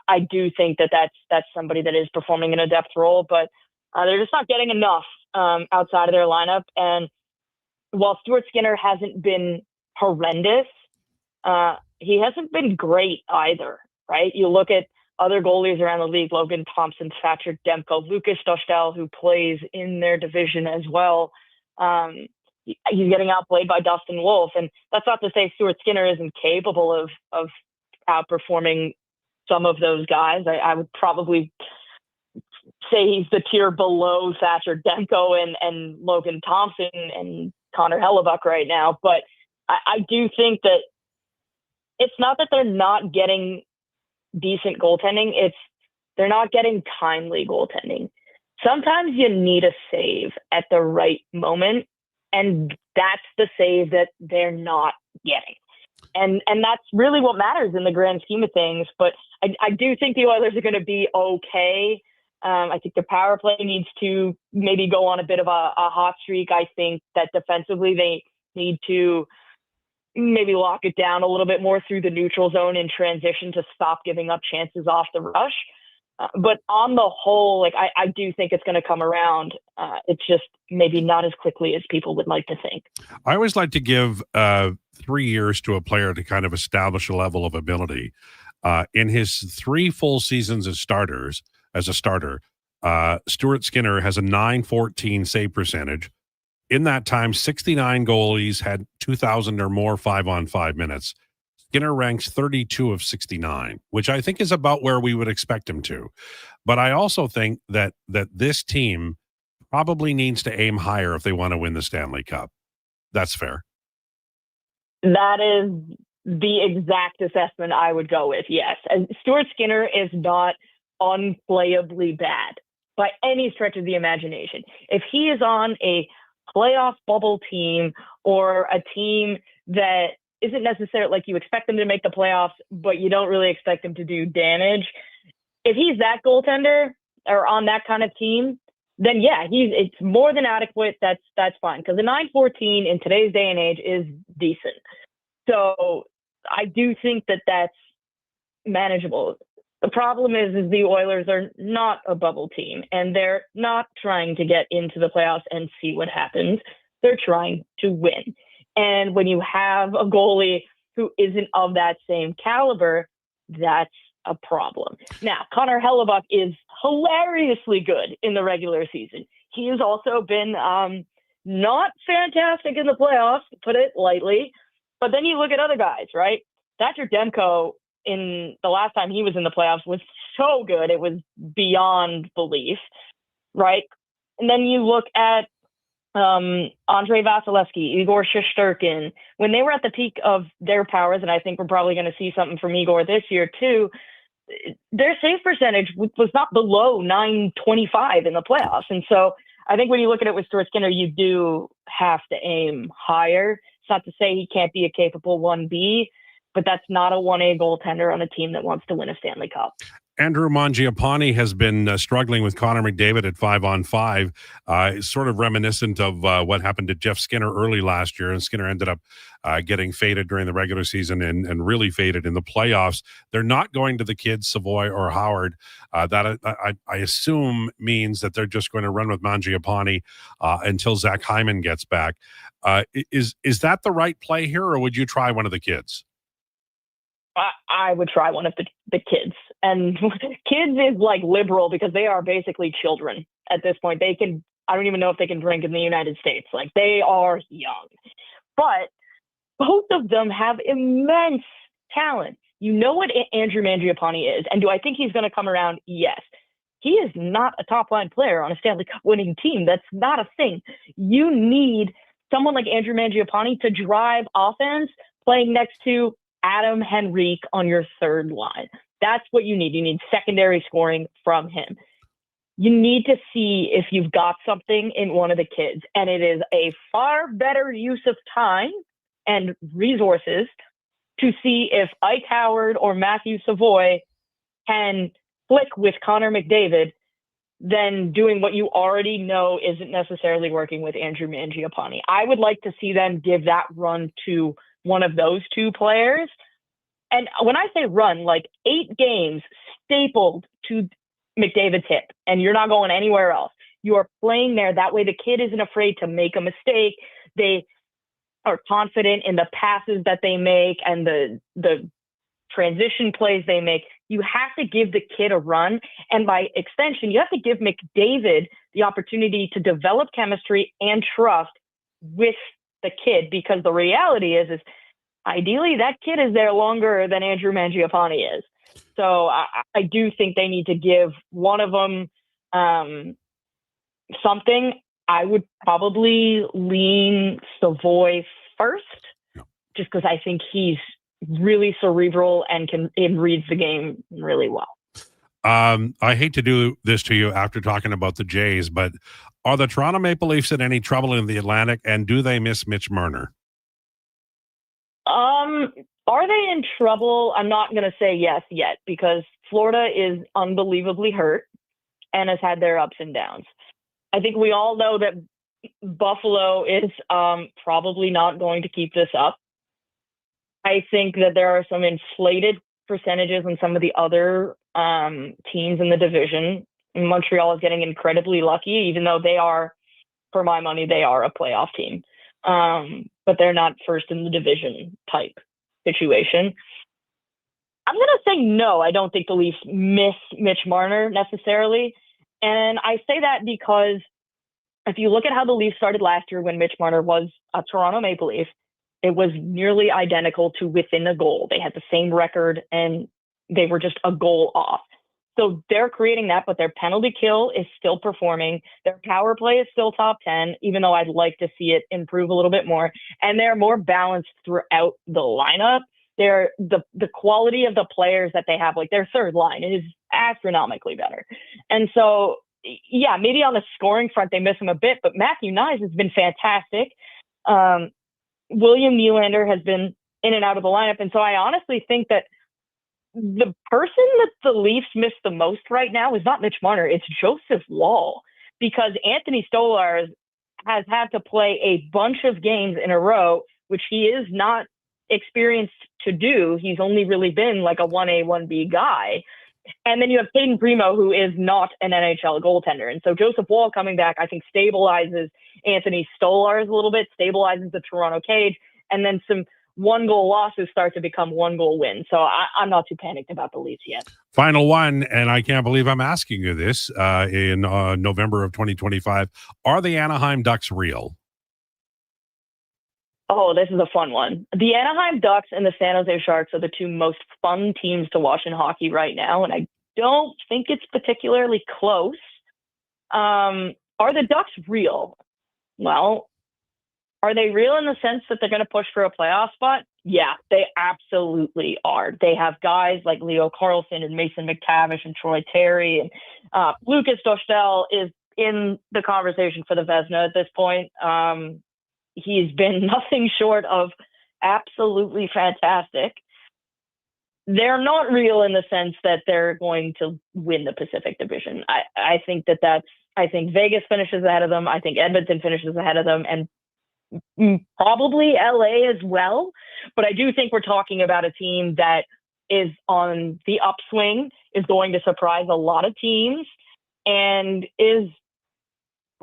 I do think that that's somebody that is performing in a depth role, but they're just not getting enough outside of their lineup. And while Stuart Skinner hasn't been horrendous, he hasn't been great either, right? You look at other goalies around the league, Logan Thompson, Thatcher Demko, Lucas Dostal, who plays in their division as well. He's getting outplayed by Dustin Wolf. And that's not to say Stuart Skinner isn't capable of outperforming some of those guys. I would probably say he's the tier below Thatcher Demko and Logan Thompson and Connor Hellebuck right now. But I do think that it's not that they're not getting decent goaltending. They're not getting timely goaltending. Sometimes you need a save at the right moment, and that's the save that they're not getting. And that's really what matters in the grand scheme of things. But I do think the Oilers are going to be okay. I think the power play needs to maybe go on a bit of a hot streak. I think that defensively they need to maybe lock it down a little bit more through the neutral zone in transition to stop giving up chances off the rush. But on the whole, like I do think it's going to come around. It's just maybe not as quickly as people would like to think. I always like to give 3 years to a player to kind of establish a level of ability. In his 3 full seasons as a starter, Stuart Skinner has a .914 save percentage. In that time, 69 goalies had 2,000 or more 5-on-5 minutes. Skinner ranks 32 of 69, which I think is about where we would expect him to. But I also think that this team probably needs to aim higher if they want to win the Stanley Cup. That's fair. That is the exact assessment I would go with, yes. And Stuart Skinner is not unplayably bad by any stretch of the imagination. If he is on a playoff bubble team or a team that isn't necessarily like you expect them to make the playoffs, but you don't really expect them to do damage. If he's that goaltender or on that kind of team, then yeah, it's more than adequate. That's fine. Because the .914 in today's day and age is decent. So I do think that that's manageable. The problem is the Oilers are not a bubble team, and they're not trying to get into the playoffs and see what happens. They're trying to win. And when you have a goalie who isn't of that same caliber, that's a problem. Now, Connor Hellebuck is hilariously good in the regular season. He has also been not fantastic in the playoffs, to put it lightly. But then you look at other guys, right? Thatcher Demko, in the last time he was in the playoffs, was so good. It was beyond belief, right? And then you look at Andrei Vasilevsky, Igor Shesterkin, when they were at the peak of their powers, and I think we're probably going to see something from Igor this year too, their save percentage was not below .925 in the playoffs. And so I think when you look at it with Stuart Skinner, you do have to aim higher. It's not to say he can't be a capable 1B, but that's not a 1A goaltender on a team that wants to win a Stanley Cup. Andrew Mangiapane has been struggling with Connor McDavid at 5-on-5, sort of reminiscent of what happened to Jeff Skinner early last year. And Skinner ended up getting faded during the regular season and really faded in the playoffs. They're not going to the kids, Savoy or Howard. That I assume means that they're just going to run with Mangiapane until Zach Hyman gets back. Is that the right play here, or would you try one of the kids? I would try one of the kids. And kids is like liberal because they are basically children at this point. I don't even know if they can drink in the United States. Like, they are young. But both of them have immense talent. You know what Andrew Mangiapane is. And do I think he's going to come around? Yes. He is not a top-line player on a Stanley Cup winning team. That's not a thing. You need someone like Andrew Mangiapane to drive offense playing next to Adam Henrique on your third line. That's what you need. You need secondary scoring from him. You need to see if you've got something in one of the kids, and it is a far better use of time and resources to see if Ike Howard or Matthew Savoy can click with Connor McDavid than doing what you already know isn't necessarily working with Andrew Mangiapane. I would like to see them give that run to one of those two players. And when I say run, like 8 games stapled to McDavid's hip, and you're not going anywhere else. You are playing there. That way the kid isn't afraid to make a mistake. They are confident in the passes that they make and the transition plays they make. You have to give the kid a run. And by extension, you have to give McDavid the opportunity to develop chemistry and trust with the kid, because the reality is ideally that kid is there longer than Andrew Mangiapane is. So I do think they need to give one of them something. I would probably lean Savoy first, just because I think he's really cerebral and reads the game really well. I hate to do this to you after talking about the Jays, but are the Toronto Maple Leafs in any trouble in the Atlantic, and do they miss Mitch Marner? Are they in trouble? I'm not going to say yes yet, because Florida is unbelievably hurt and has had their ups and downs. I think we all know that Buffalo is probably not going to keep this up. I think that there are some inflated percentages in some of the other teams in the division. Montreal is getting incredibly lucky, even though they are, for my money, they are a playoff team. But they're not first in the division type situation. I'm going to say no. I don't think the Leafs miss Mitch Marner necessarily. And I say that because if you look at how the Leafs started last year when Mitch Marner was a Toronto Maple Leaf, it was nearly identical to within a goal. They had the same record and they were just a goal off. So they're creating that, but their penalty kill is still performing. Their power play is still top 10, even though I'd like to see it improve a little bit more. And they're more balanced throughout the lineup. They're the quality of the players that they have, like their third line is astronomically better. And so, yeah, maybe on the scoring front, they miss him a bit, but Matthew Knies has been fantastic. William Nylander has been in and out of the lineup. And so I honestly think that the person that the Leafs miss the most right now is not Mitch Marner. It's Joseph Woll, because Anthony Stolarz has had to play a bunch of games in a row, which he is not experienced to do. He's only really been like a 1A, 1B guy. And then you have Caden Primo, who is not an NHL goaltender. And so Joseph Woll coming back, I think, stabilizes Anthony Stolarz a little bit, stabilizes the Toronto cage, and then some one-goal losses start to become one-goal wins. So I'm not too panicked about the Leafs yet. Final one, and I can't believe I'm asking you this in November of 2025. Are the Anaheim Ducks real? Oh, this is a fun one. The Anaheim Ducks and the San Jose Sharks are the two most fun teams to watch in hockey right now, and I don't think it's particularly close. Are the Ducks real? Well, are they real in the sense that they're going to push for a playoff spot? Yeah, they absolutely are. They have guys like Leo Carlson and Mason McTavish and Troy Terry, and Lucas Dostal is in the conversation for the Vezina at this point. He's been nothing short of absolutely fantastic. They're not real in the sense that they're going to win the Pacific Division. I think I think Vegas finishes ahead of them. I think Edmonton finishes ahead of them, and probably LA as well. But I do think we're talking about a team that is on the upswing, is going to surprise a lot of teams, and is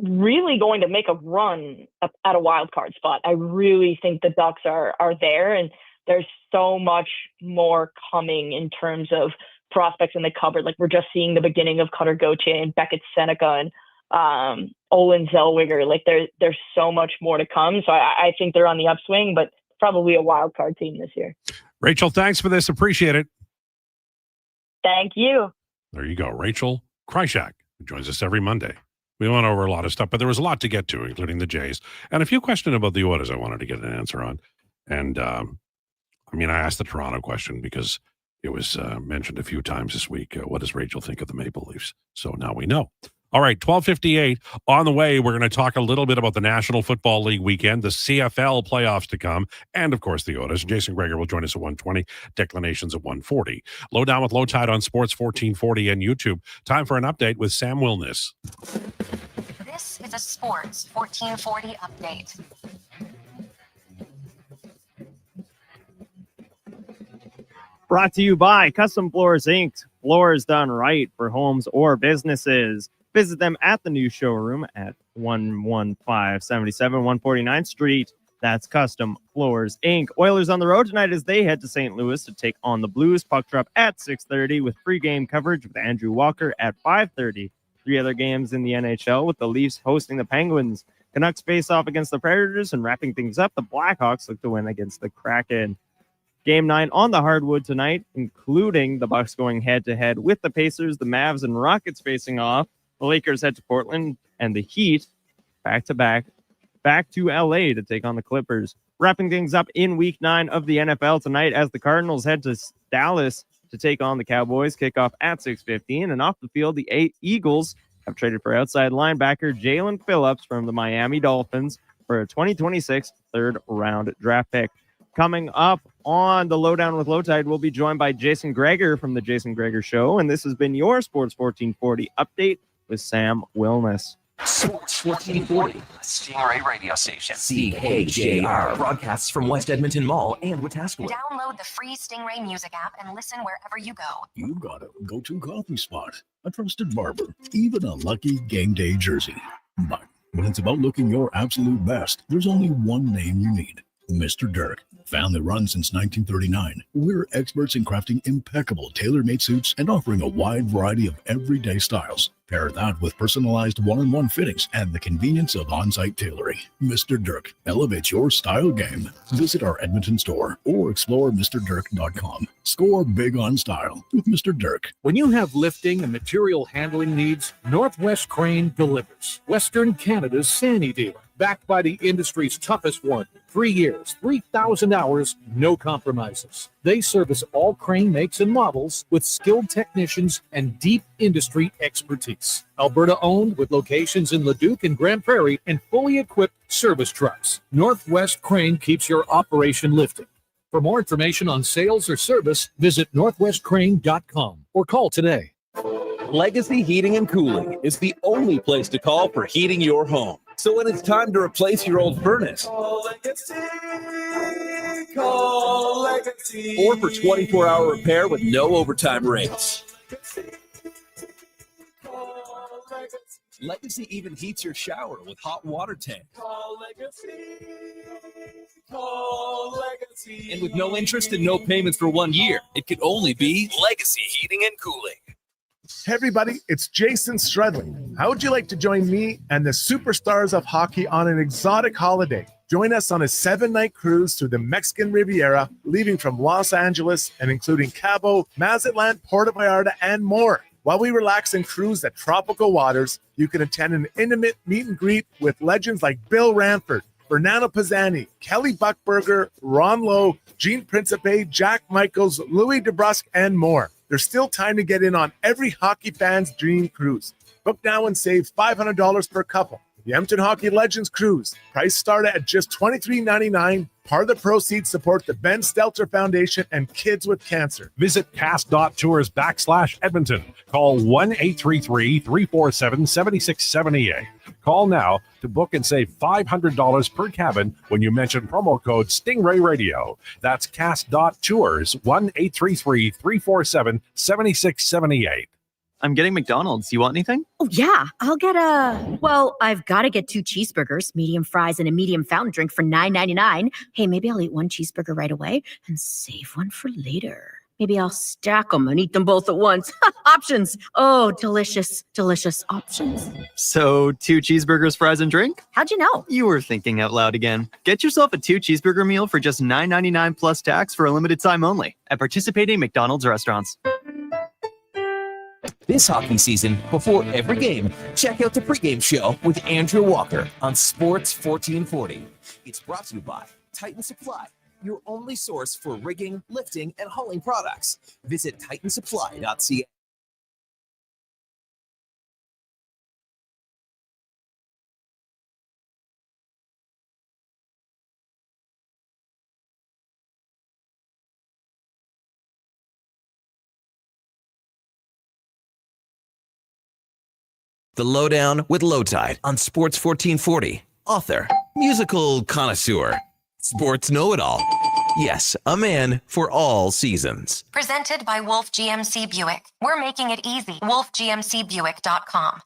really going to make a run at a wild card spot. I really think the Ducks are there, and there's so much more coming in terms of prospects in the cupboard. Like, we're just seeing the beginning of Cutter Gauthier and Beckett Seneca and Olin Zellweger. Like, there's so much more to come. So I think they're on the upswing, but probably a wild card team this year. Rachel, thanks for this. Appreciate it. Thank you. There you go. Rachel Krychak, who joins us every Monday. We went over a lot of stuff, but there was a lot to get to, including the Jays. And a few questions about the Oilers I wanted to get an answer on. And, I asked the Toronto question because it was mentioned a few times this week. What does Rachel think of the Maple Leafs? So now we know. All right, 12:58. On the way, we're going to talk a little bit about the National Football League weekend, the CFL playoffs to come, and, of course, the Oilers. Jason Krueger will join us at 1:20, Declinations at 1:40. Lowdown with Lowetide on Sports 1440 and YouTube. Time for an update with Sam Wilness. This is a Sports 1440 update. Brought to you by Custom Floors Inc. Floors done right for homes or businesses. Visit them at the new showroom at 11577 149th Street. That's Custom Floors Inc. Oilers on the road tonight as they head to St. Louis to take on the Blues. Puck drop at 6:30 with pregame coverage with Andrew Walker at 5:30. 3 other games in the NHL with the Leafs hosting the Penguins. Canucks face off against the Predators, and wrapping things up, the Blackhawks look to win against the Kraken. Game 9 on the hardwood tonight, including the Bucks going head-to-head with the Pacers, the Mavs, and Rockets facing off. The Lakers head to Portland, and the Heat back to LA to take on the Clippers. Wrapping things up in week 9 of the NFL tonight as the Cardinals head to Dallas to take on the Cowboys. Kickoff at 6:15. And off the field, the Eagles have traded for outside linebacker Jalen Phillips from the Miami Dolphins for a 2026 third-round draft pick. Coming up on the Lowdown with Lowetide, we'll be joined by Jason Gregor from the Jason Gregor Show. And this has been your Sports 1440 update with Sam Wilness. Sports 1440, Stingray radio station. CKJR broadcasts from West Edmonton Mall and Wetaskiwin. Download the free Stingray music app and listen wherever you go. You got a go-to coffee spot, a trusted barber, even a lucky game day jersey. But when it's about looking your absolute best, there's only one name you need. Mr. Dirk. Family run since 1939. We're experts in crafting impeccable tailor-made suits and offering a wide variety of everyday styles. Pair that with personalized one-on-one fittings and the convenience of on-site tailoring. Mr. Dirk elevates your style game. Visit our Edmonton store or explore MrDirk.com. Score big on style with Mr. Dirk. When you have lifting and material handling needs, Northwest Crane delivers. Western Canada's Sandy dealer, backed by the industry's toughest one. 3 years, 3,000 hours, no compromises. They service all crane makes and models with skilled technicians and deep industry expertise. Alberta owned with locations in Leduc and Grand Prairie and fully equipped service trucks. Northwest Crane keeps your operation lifting. For more information on sales or service, visit northwestcrane.com or call today. Legacy Heating and Cooling is the only place to call for heating your home. So when it's time to replace your old furnace, or for 24-hour repair with no overtime rates. Legacy even heats your shower with hot water tank. And with no interest and no payments for 1 year, it could only be Legacy Heating and Cooling. Hey everybody, it's Jason Strudley. How would you like to join me and the superstars of hockey on an exotic holiday? Join us on a 7-night cruise through the Mexican Riviera, leaving from Los Angeles and including Cabo, Mazatlan, Puerto Vallarta, and more. While we relax and cruise the tropical waters, you can attend an intimate meet and greet with legends like Bill Ranford, Fernando Pisani, Kelly Buckberger, Ron Lowe, Gene Principe, Jack Michaels, Louis DeBrusque, and more. There's still time to get in on every hockey fan's dream cruise. Book now and save $500 per couple. The Edmonton Hockey Legends Cruise. Price start at just $23.99. Part of the proceeds support the Ben Stelter Foundation and Kids with Cancer. Visit cast.tours/Edmonton. Call 1-833-347-7678. Call now to book and save $500 per cabin when you mention promo code Stingray Radio. That's cast.tours, 1-833-347-7678. I'm getting McDonald's. You want anything? Oh, yeah. I've got to get 2 cheeseburgers, medium fries, and a medium fountain drink for $9.99. Hey, maybe I'll eat 1 cheeseburger right away and save 1 for later. Maybe I'll stack them and eat them both at once. Options. Oh, delicious, delicious options. So 2 cheeseburgers, fries, and drink? How'd you know? You were thinking out loud again. Get yourself a 2 cheeseburger meal for just $9.99 plus tax for a limited time only at participating McDonald's restaurants. This hockey season, before every game, check out the pregame show with Andrew Walker on Sports 1440. It's brought to you by Titan Supply, your only source for rigging, lifting, and hauling products. Visit titansupply.ca. The Lowdown with Lowetide on Sports 1440. Author, musical connoisseur, sports know-it-all. Yes, a man for all seasons. Presented by Wolf GMC Buick. We're making it easy. WolfGMCBuick.com.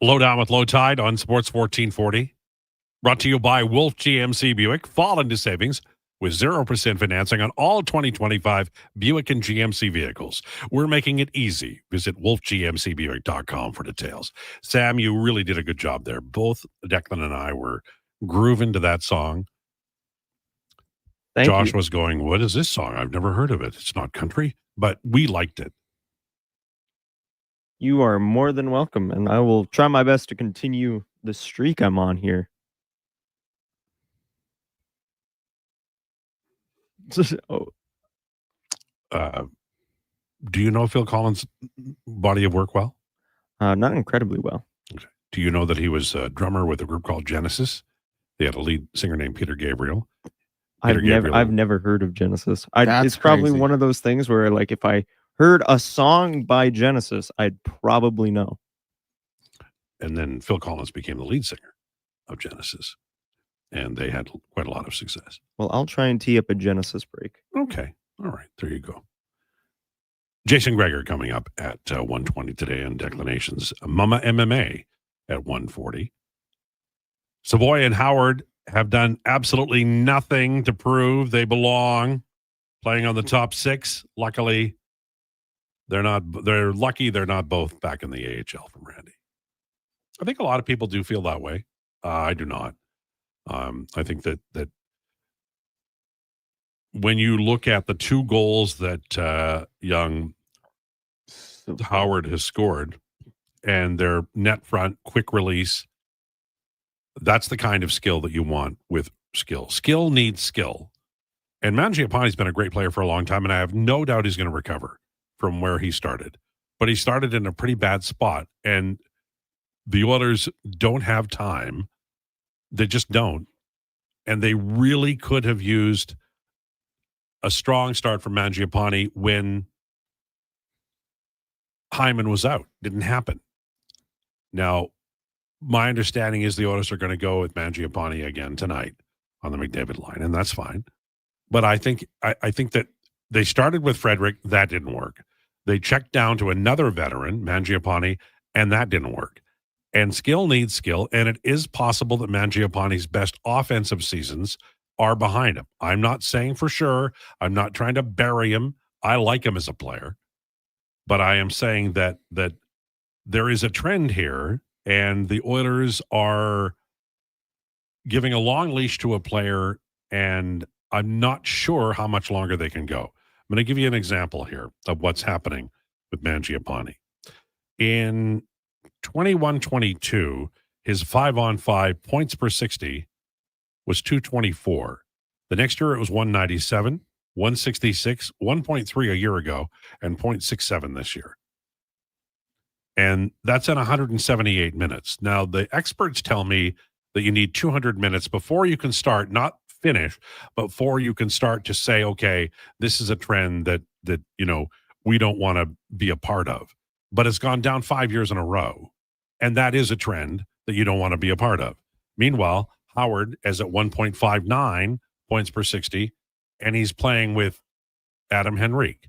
Lowdown with Lowetide on Sports 1440. Brought to you by Wolf GMC Buick. Fall into savings with 0% financing on all 2025 Buick and GMC vehicles. We're making it easy. Visit wolfgmcbuick.com for details. Sam, you really did a good job there. Both Declan and I were grooving to that song. Thank Josh you. was going, what is this song? I've never heard of it. It's not country, but we liked it. You are more than welcome, and I will try my best to continue the streak I'm on here. Oh. Do you know Phil Collins' body of work well? Not incredibly well. Okay. Do you know that he was a drummer with a group called Genesis? They had a lead singer named Peter Gabriel. I've never heard of Genesis. It's probably one of those things where, like, if I heard a song by Genesis, I'd probably know. And then Phil Collins became the lead singer of Genesis, and they had quite a lot of success. Well, I'll try and tee up a Genesis break. Okay. All right. There you go. Jason Krueger coming up at 1:20 today on Declinations. Mama MMA at 1:40. Savoy and Howard have done absolutely nothing to prove they belong playing on the top six. Luckily, they're lucky they're not both back in the AHL from Randy. I think a lot of people do feel that way. I do not. I think that when you look at the 2 goals that young Howard has scored and their net front quick release, that's the kind of skill that you want with skill. Skill needs skill. And Mangiapane's been a great player for a long time, and I have no doubt he's going to recover from where he started. But he started in a pretty bad spot, and the Oilers don't have time. They just don't. And they really could have used a strong start from Mangiapane when Hyman was out. Didn't happen. Now, my understanding is the Oilers are going to go with Mangiapane again tonight on the McDavid line, and that's fine. But I think that they started with Frederick. That didn't work. They checked down to another veteran, Mangiapane, and that didn't work. And skill needs skill, and it is possible that Mangiapane's best offensive seasons are behind him. I'm not saying for sure. I'm not trying to bury him. I like him as a player. But I am saying that there is a trend here, and the Oilers are giving a long leash to a player, and I'm not sure how much longer they can go. I'm going to give you an example here of what's happening with Mangiapane. In 21-22, his 5-on-5 points per 60 was 224. The next year it was 197, 166, 1.3 a year ago, and 0.67 this year. And that's in 178 minutes. Now, the experts tell me that you need 200 minutes before you can start, not finish, but before you can start to say, okay, this is a trend that we don't want to be a part of. But it's gone down 5 years in a row. And that is a trend that you don't want to be a part of. Meanwhile, Howard is at 1.59 points per 60, and he's playing with Adam Henrique.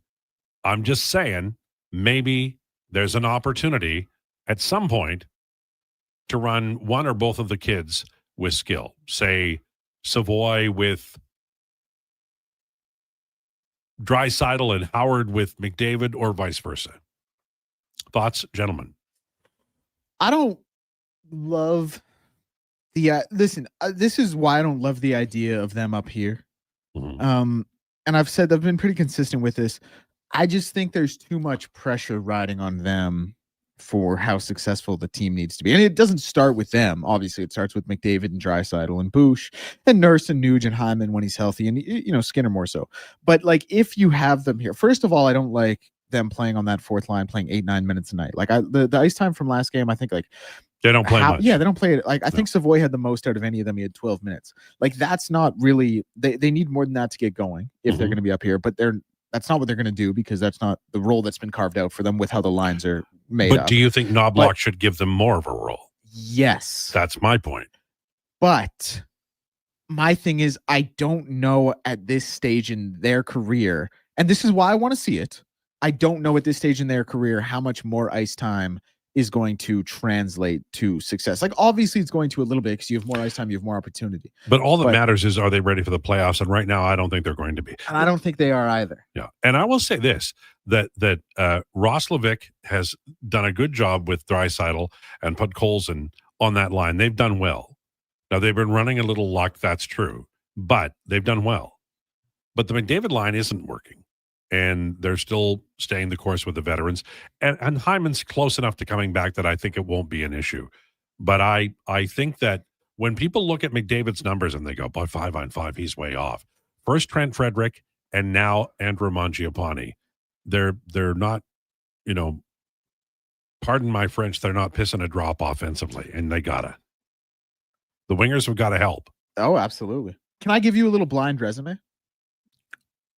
I'm just saying, maybe there's an opportunity at some point to run one or both of the kids with skill. Say Savoy with Draisaitl and Howard with McDavid, or vice versa. Thoughts, gentlemen? I don't love the listen. This is why I don't love the idea of them up here. Mm-hmm. And I've been pretty consistent with this. I just think there's too much pressure riding on them for how successful the team needs to be. And it doesn't start with them. Obviously, it starts with McDavid and Draisaitl and Bush and Nurse and Nuge and Hyman when he's healthy, and Skinner more so. But like, if you have them here, first of all, I don't like them playing on that fourth line, playing 8-9 minutes a night. Like the ice time from last game, I think like they don't play much. Yeah, they don't play it. Like I think Savoy had the most out of any of them. He had 12 minutes. Like that's not really. They need more than that to get going if they're going to be up here. But that's not what they're going to do, because that's not the role that's been carved out for them with how the lines are made. But do you think Knobloch should give them more of a role? Yes, that's my point. But my thing is, I don't know at this stage in their career, and this is why I want to see it. I don't know at this stage in their career how much more ice time is going to translate to success. Like, obviously it's going to a little bit because you have more ice time, you have more opportunity. But all that matters is, are they ready for the playoffs? And right now, I don't think they're going to be. And I don't think they are either. Yeah. And I will say this, that Roslovic has done a good job with Draisaitl and Podkolzin on that line. They've done well. Now, they've been running a little luck, that's true, but they've done well. But the McDavid line isn't working. And they're still staying the course with the veterans. And Hyman's close enough to coming back that I think it won't be an issue. But I think that when people look at McDavid's numbers and they go, but 5-on-5, he's way off. First Trent Frederick and now Andrew Mangiapane. They're not, pardon my French, they're not pissing a drop offensively. And they gotta. The wingers have got to help. Oh, absolutely. Can I give you a little blind resume?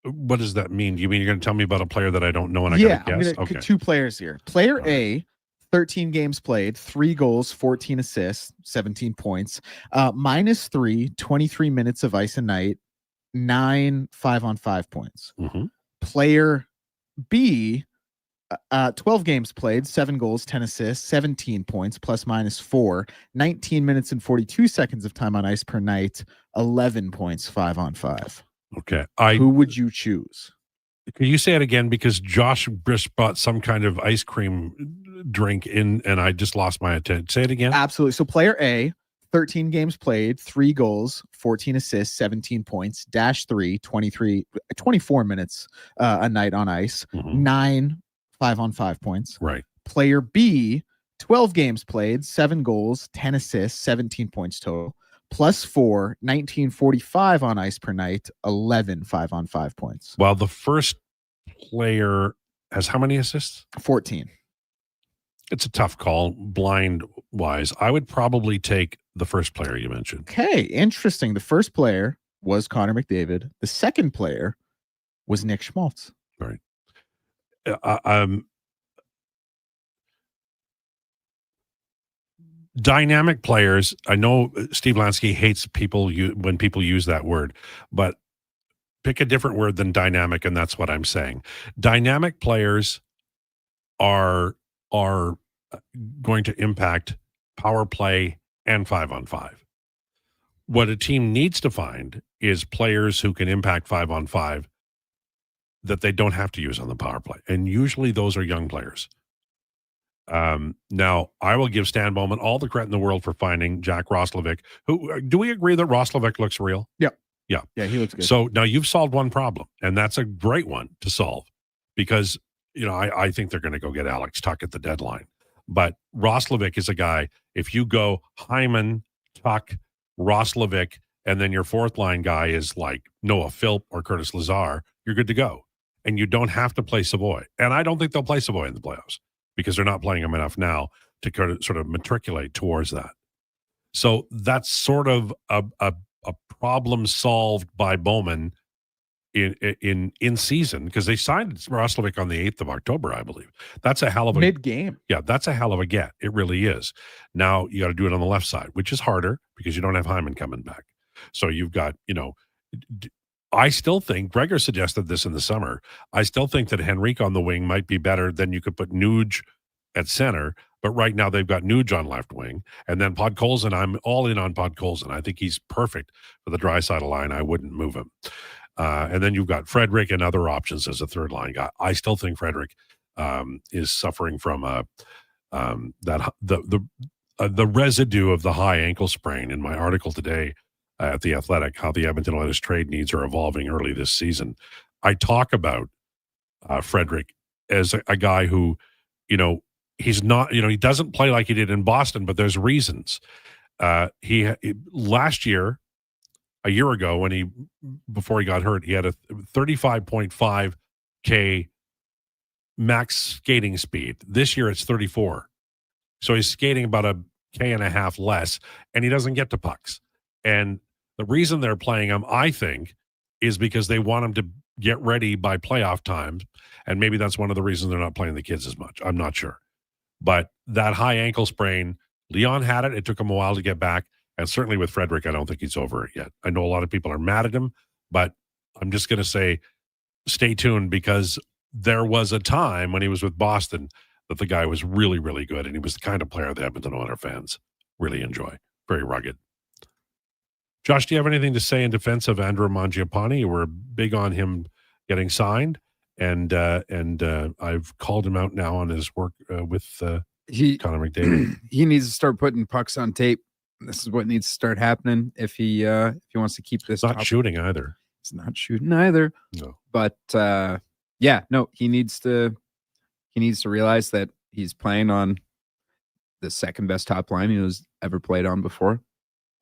What does that mean? You mean you're going to tell me about a player that I don't know and I Yeah, got to I'm guess? going to Okay. two players here. Player A, 13 games played, 3 goals, 14 assists, 17 points. -3, 23 minutes of ice a night, 9 5-on-5 points. Mm-hmm. Player B, 12 games played, 7 goals, 10 assists, 17 points, ±4, 19 minutes and 42 seconds of time on ice per night, 11 points, 5-on-5. Okay. Who would you choose? Can you say it again? Because Josh Brish brought some kind of ice cream drink in, and I just lost my attention. Say it again. Absolutely. So player A, 13 games played, 3 goals, 14 assists, 17 points, -3, 24 minutes a night on ice, 9 5-on-5 points. Right. Player B, 12 games played, 7 goals, 10 assists, 17 points total. +4, 1945 on ice per night, 11 5-on-5 points. Well, the first player has how many assists? 14. It's a tough call, blind wise. I would probably take the first player you mentioned. Okay, interesting. The first player was Connor McDavid. The second player was Nick Schmaltz. Right. Dynamic players. I know Steve Lansky hates people when people use that word, but pick a different word than dynamic, and that's what I'm saying. Dynamic players are going to impact power play and 5-on-5. What a team needs to find is players who can impact 5-on-5 that they don't have to use on the power play, and usually those are young players. Now, I will give Stan Bowman all the credit in the world for finding Jack Roslovic. Who do we agree that Roslovic looks real? Yeah. Yeah. Yeah, he looks good. So now you've solved one problem, and that's a great one to solve because, I think they're going to go get Alex Tuck at the deadline. But Roslovic is a guy, if you go Hyman, Tuck, Roslovic, and then your fourth line guy is like Noah Philp or Curtis Lazar, you're good to go. And you don't have to play Savoy. And I don't think they'll play Savoy in the playoffs, because they're not playing him enough now to sort of matriculate towards that. So that's sort of a problem solved by Bowman in season, because they signed Roslovic on the 8th of October, I believe. That's a hell of a mid-game. Yeah, that's a hell of a get. It really is. Now you got to do it on the left side, which is harder because you don't have Hyman coming back. So you've got, I still think, Gregor suggested this in the summer, I still think that Henrique on the wing might be better than you could put Nuge at center, but right now they've got Nuge on left wing, and then Podkolzin, I'm all in on Podkolzin. I think he's perfect for the Draisaitl line. I wouldn't move him. And then you've got Frederick and other options as a third line guy. I still think Frederick is suffering from the residue of the high ankle sprain. In my article today at The Athletic, how the Edmonton Oilers trade needs are evolving early this season, I talk about Frederick as a guy who, he's not, he doesn't play like he did in Boston, but there's reasons. He last year, a year ago, before he got hurt, he had a 35.5K max skating speed. This year it's 34. So he's skating about a K and a half less, and he doesn't get to pucks. And the reason they're playing him, I think, is because they want him to get ready by playoff time. And maybe that's one of the reasons they're not playing the kids as much. I'm not sure. But that high ankle sprain, Leon had it. It took him a while to get back. And certainly with Frederick, I don't think he's over it yet. I know a lot of people are mad at him, but I'm just going to say stay tuned, because there was a time when he was with Boston that the guy was really, really good, and he was the kind of player that Edmonton Oilers fans really enjoy. Very rugged. Josh, do you have anything to say in defense of Andrew Mangiapane? You were big on him getting signed, and I've called him out now on his work with Connor McDavid. He needs to start putting pucks on tape. This is what needs to start happening if he wants to keep this. Not shooting either. He's not shooting either. No, but he needs to realize that he's playing on the second best top line he was ever played on before.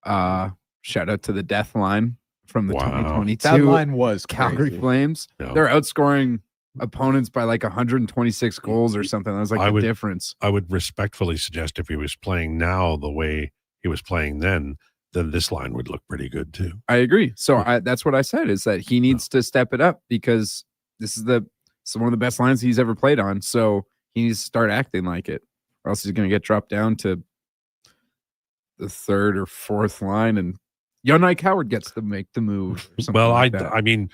Shout out to the death line from the 2022. That line was Calgary crazy. Flames. Yeah. They're outscoring opponents by like 126 goals or something. That was like the difference. I would respectfully suggest if he was playing now the way he was playing then this line would look pretty good too. I agree. So that's what I said, is that he needs to step it up, because this is one of the best lines he's ever played on. So he needs to start acting like it, or else he's going to get dropped down to the third or fourth line, and Jan Howard gets to make the move. Or something like that. I mean,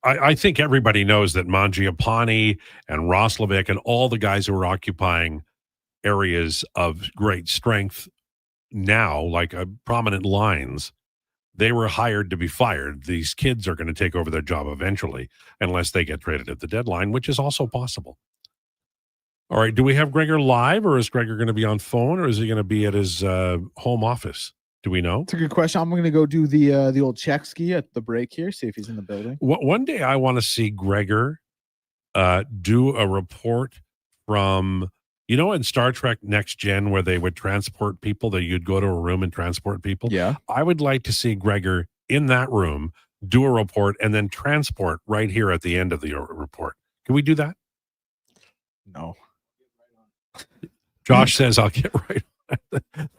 I think everybody knows that Mangiapane and Roslovic and all the guys who are occupying areas of great strength now, like prominent lines, they were hired to be fired. These kids are going to take over their job eventually, unless they get traded at the deadline, which is also possible. All right, do we have Gregor live, or is Gregor going to be on phone, or is he going to be at his home office? Do we know? It's a good question. I'm going to go do the old check ski at the break here, see if he's in the building. One day I want to see Gregor do a report from, in Star Trek Next Gen, where they would transport people, that you'd go to a room and transport people. Yeah. I would like to see Gregor in that room, do a report, and then transport right here at the end of the report. Can we do that? No. Josh says, I'll get right.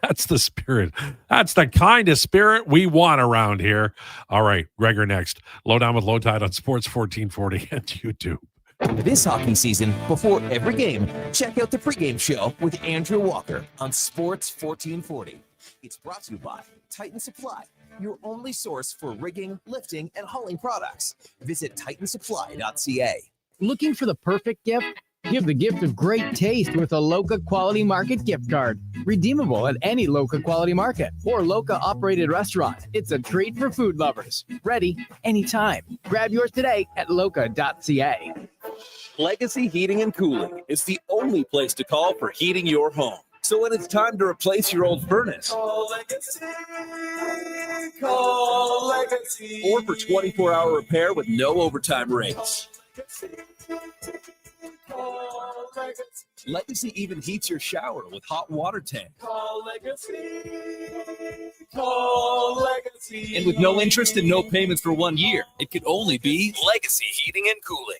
That's the spirit. That's the kind of spirit we want around here. All right, Gregor next. Lowdown with Lowetide on Sports 1440 and YouTube. This hockey season, before every game, check out the pregame show with Andrew Walker on Sports 1440. It's brought to you by Titan Supply, your only source for rigging, lifting, and hauling products. Visit titansupply.ca. Looking for the perfect gift? Give the gift of great taste with a Loca Quality Market gift card. Redeemable at any Loca Quality Market or Loca operated restaurant. It's a treat for food lovers. Ready anytime. Grab yours today at loca.ca. Legacy Heating and Cooling is the only place to call for heating your home. So when it's time to replace your old furnace, call Legacy. Call Legacy. Or for 24-hour repair with no overtime rates. Legacy even heats your shower with hot water tank. Call Legacy. Call Legacy. And with no interest and no payments for 1 year, it could only be Legacy Heating and Cooling.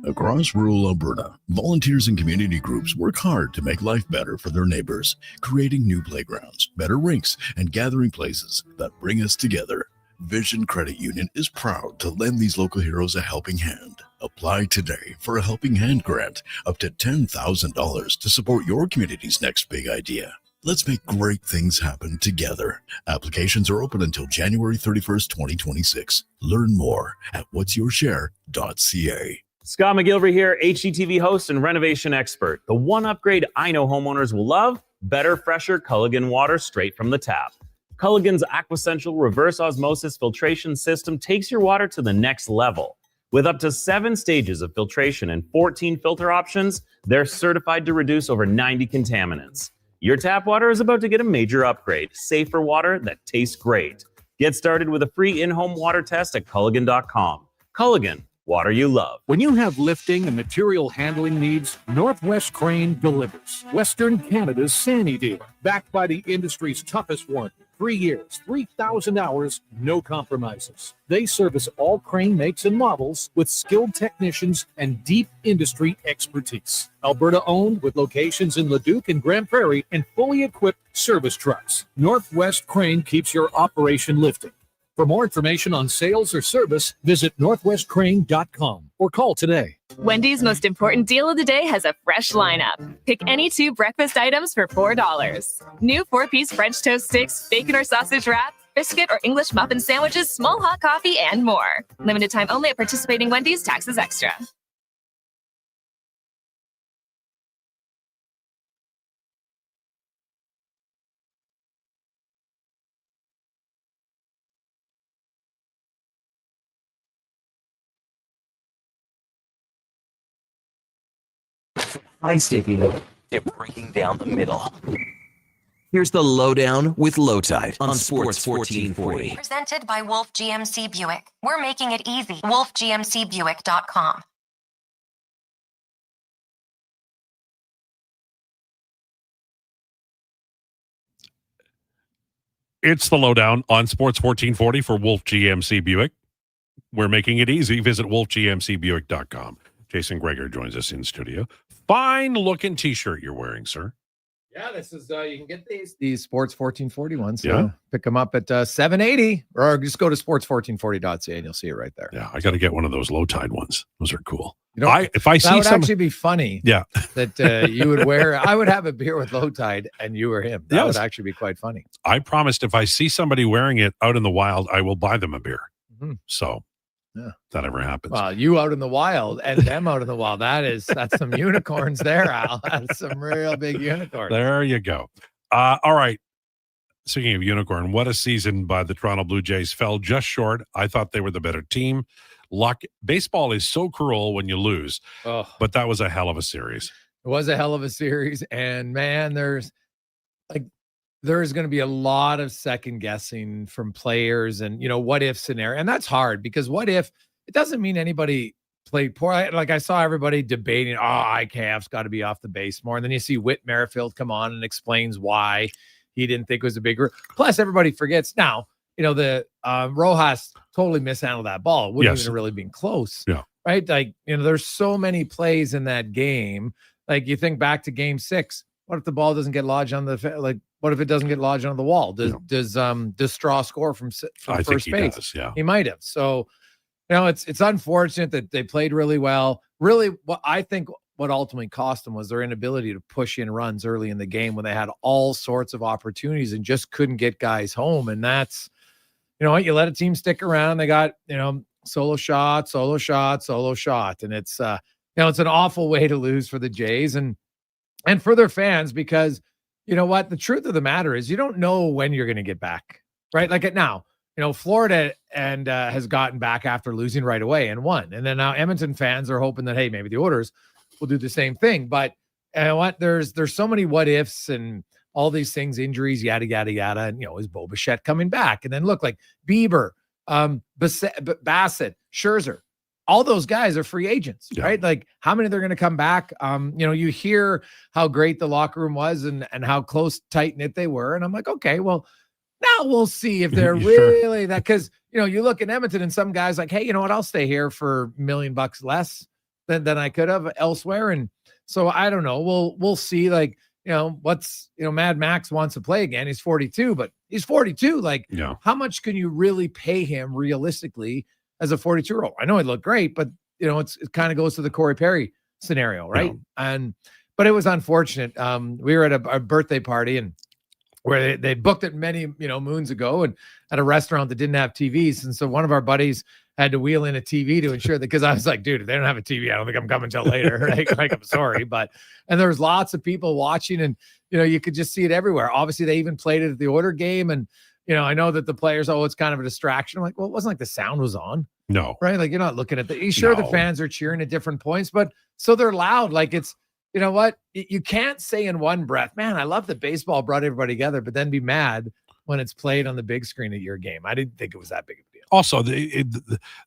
Across rural Alberta, volunteers and community groups work hard to make life better for their neighbors, creating new playgrounds, better rinks, and gathering places that bring us together. Vision Credit Union is proud to lend these local heroes a helping hand. Apply today for a Helping Hand grant up to $10,000 to support your community's next big idea. Let's make great things happen together. Applications are open until January 31st, 2026. Learn more at whatsyourshare.ca. Scott McGilvery here, HGTV host and renovation expert. The one upgrade I know homeowners will love: better, fresher Culligan water straight from the tap. Culligan's Aquasential reverse osmosis filtration system takes your water to the next level. With up to 7 stages of filtration and 14 filter options, they're certified to reduce over 90 contaminants. Your tap water is about to get a major upgrade. Safer water that tastes great. Get started with a free in-home water test at Culligan.com. Culligan, water you love. When you have lifting and material handling needs, Northwest Crane delivers. Western Canada's Sandy dealer, backed by the industry's toughest one. 3 years, 3,000 hours, no compromises. They service all crane makes and models with skilled technicians and deep industry expertise. Alberta owned, with locations in Leduc and Grand Prairie, and fully equipped service trucks. Northwest Crane keeps your operation lifting. For more information on sales or service, visit northwestcrane.com or call today. Wendy's most important deal of the day has a fresh lineup. Pick any 2 breakfast items for $4. New 4-piece French toast sticks, bacon or sausage wrap, biscuit or English muffin sandwiches, small hot coffee, and more. Limited time only at participating Wendy's. Taxes extra. High-sticking to breaking down the middle. Here's the Lowdown with Lowetide on Sports 1440. Presented by Wolf GMC Buick. We're making it easy. WolfGMCBuick.com. It's the Lowdown on Sports 1440 for Wolf GMC Buick. We're making it easy. Visit WolfGMCBuick.com. Jason Krueger joins us in studio. Fine looking t-shirt you're wearing, sir. Yeah, this is you can get these Sports 1440 ones. Yeah. Pick them up at $7.80, or just go to sports1440.ca and you'll see it right there. Yeah, I got to get one of those Lowetide ones. Those are cool. You know, if I see that would some, actually be funny. Yeah, that you would wear. I would have a beer with Lowetide, and you or him. That would actually be quite funny. I promised if I see somebody wearing it out in the wild, I will buy them a beer. Mhm. So, Yeah. if that ever happens. Well, you out in the wild and them out in the wild. That's some unicorns there, Al. That's some real big unicorns. There you go. All right. Speaking of unicorn, what a season by the Toronto Blue Jays. Fell just short. I thought they were the better team. Luck. Baseball is so cruel when you lose, but that was a hell of a series. It was a hell of a series, and man, there's going to be a lot of second guessing from players, and what if scenario, and that's hard because what if it doesn't mean anybody played poor. I saw everybody debating, IKF's got to be off the base more, and then you see Whit Merrifield come on and explains why he didn't think it was a big. Plus, everybody forgets now. The Rojas totally mishandled that ball. It wouldn't even really been close. Yeah. Right. There's so many plays in that game. Like you think back to Game 6. What if the ball doesn't get lodged on what if it doesn't get lodged on the wall? Does Straw score from first base? Does, yeah. He might have. So, it's unfortunate that they played really well. Really, what ultimately cost them was their inability to push in runs early in the game when they had all sorts of opportunities and just couldn't get guys home. And that's, you let a team stick around. They got, solo shot. And it's, it's an awful way to lose for the Jays and for their fans, because the truth of the matter is you don't know when you're going to get back, right? Like now, Florida and has gotten back after losing right away and won. And then now Edmonton fans are hoping that, hey, maybe the Oilers will do the same thing. But there's so many what ifs and all these things, injuries, yada, yada, yada. And, is Bo Bichette coming back? And then look, like Bieber, Bassett, Scherzer, all those guys are free agents, right? Like how many they're going to come back? You hear how great the locker room was and how close, tight knit they were. And I'm like, okay, well, now we'll see if they're really that, because, you look at Edmonton and some guys like, hey, you know what? I'll stay here for $1 million less than I could have elsewhere. And so I don't know. We'll see. Like, Mad Max wants to play again. He's 42, but he's 42. Like, how much can you really pay him realistically as a 42-year-old? I know he looked great, but it kind of goes to the Corey Perry scenario, right? Yeah. But it was unfortunate. We were at a birthday party and where they booked it many, moons ago, and at a restaurant that didn't have TVs. And so one of our buddies had to wheel in a TV to ensure that, because I was like, dude, if they don't have a TV, I don't think I'm coming till later. like I'm sorry. And there was lots of people watching, and, you could just see it everywhere. Obviously they even played it at the Oiler game. And, I know that the players, it's kind of a distraction. I'm like, well, it wasn't like the sound was on. No. Right. Like you're not looking at the fans are cheering at different points, but so they're loud. Like it's, you know what? You can't say in one breath, man, I love that baseball brought everybody together, but then be mad when it's played on the big screen at your game. I didn't think it was that big of a deal. Also,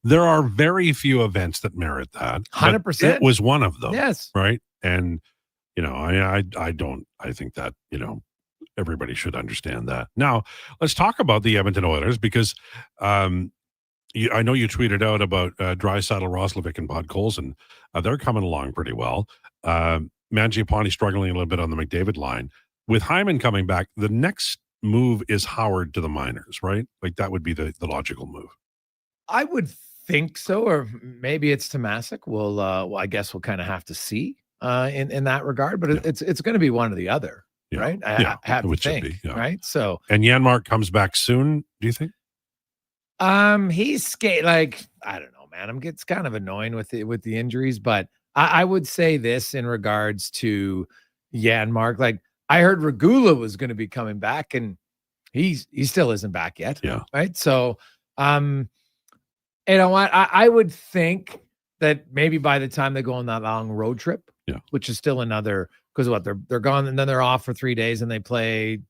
there are very few events that merit that. 100%. It was one of them. Yes. Right. And, I think that, everybody should understand that. Now, let's talk about the Edmonton Oilers, because I know you tweeted out about Draisaitl, Roslovic, and Podkolzin, and they're coming along pretty well. Mangiapane struggling a little bit on the McDavid line. With Hyman coming back, the next move is Howard to the minors, right? Like that would be the logical move. I would think so, or maybe it's Tomasic. I guess we'll kind of have to see in that regard, but it's going to be one or the other, right? I have to think, right? So, and Janmark comes back soon, do you think? He's like, I don't know, man. It's kind of annoying with the injuries, but I would say this in regards to Janmark. Like I heard Regula was going to be coming back, and he still isn't back yet. Yeah. Right. So, you know what? I would think that maybe by the time they go on that long road trip, which is still another, because what, they're gone and then they're off for 3 days and they play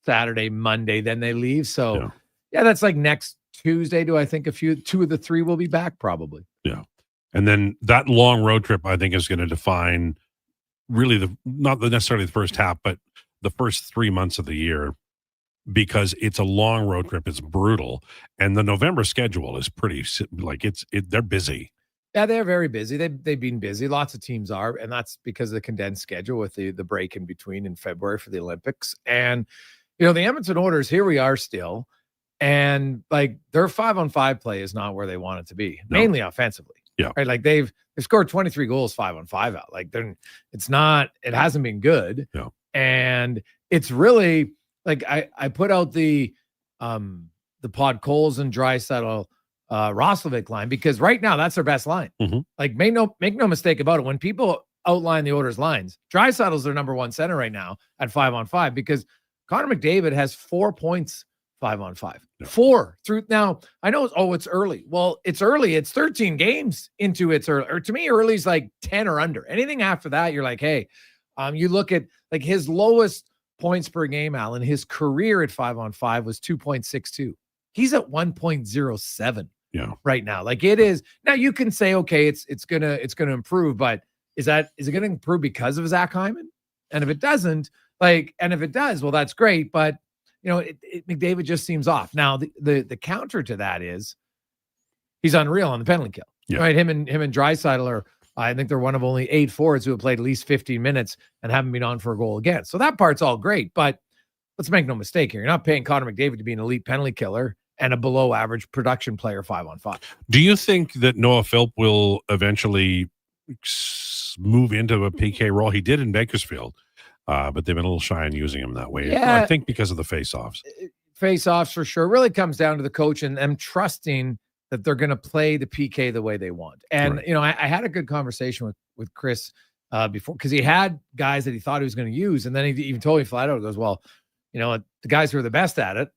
Saturday, Monday, then they leave. So yeah, that's like next Tuesday. Do I think two of the three will be back? Probably. Yeah. And then that long road trip, I think, is going to define really not necessarily the first half, but the first 3 months of the year, because it's a long road trip. It's brutal. And the November schedule is pretty, like they're busy. Yeah, they're very busy. They've been busy. Lots of teams are, and that's because of the condensed schedule with the break in between in February for the Olympics. And the Edmonton Oilers, here we are still, and like their 5-on-5 play is not where they want it to be, mainly offensively. Yeah, right. Like they've scored 23 goals 5-on-5 out. Like it hasn't been good. No, and it's really like I put out the Pod Coles and Draisaitl Roslovic line, because right now that's their best line. Like make no mistake about it. When people outline the Oilers lines, Draisaitl's their number one center right now at 5-on-5, because Connor McDavid has 4 points 5-on-5. 4 through now. I know it's early. Well, it's early. It's 13 games into it's early. Or to me, early is like 10 or under. Anything after that, you're like, hey, you look at like his lowest points per game, Alan, his career at 5-on-5 was 2.62. He's at 1.07 right now. Like it is. Now you can say, okay, it's gonna improve, but is it gonna improve because of Zach Hyman? And if it doesn't, and if it does, well, that's great. But McDavid just seems off. Now the counter to that is he's unreal on the penalty kill. Right? Him and Draisaitl are, I think they're one of only 8 forwards who have played at least 15 minutes and haven't been on for a goal again. So that part's all great, but let's make no mistake here. You're not paying Connor McDavid to be an elite penalty killer and a below average production player 5-on-5. Do you think that Noah Philp will eventually move into a PK role? He did in Bakersfield, but they've been a little shy on using him that way. Yeah. I think because of the face-offs. Face-offs for sure. It really comes down to the coach and them trusting that they're going to play the PK the way they want. And, I had a good conversation with Chris before, because he had guys that he thought he was going to use. And then he even told me flat out, he goes, well, the guys who are the best at it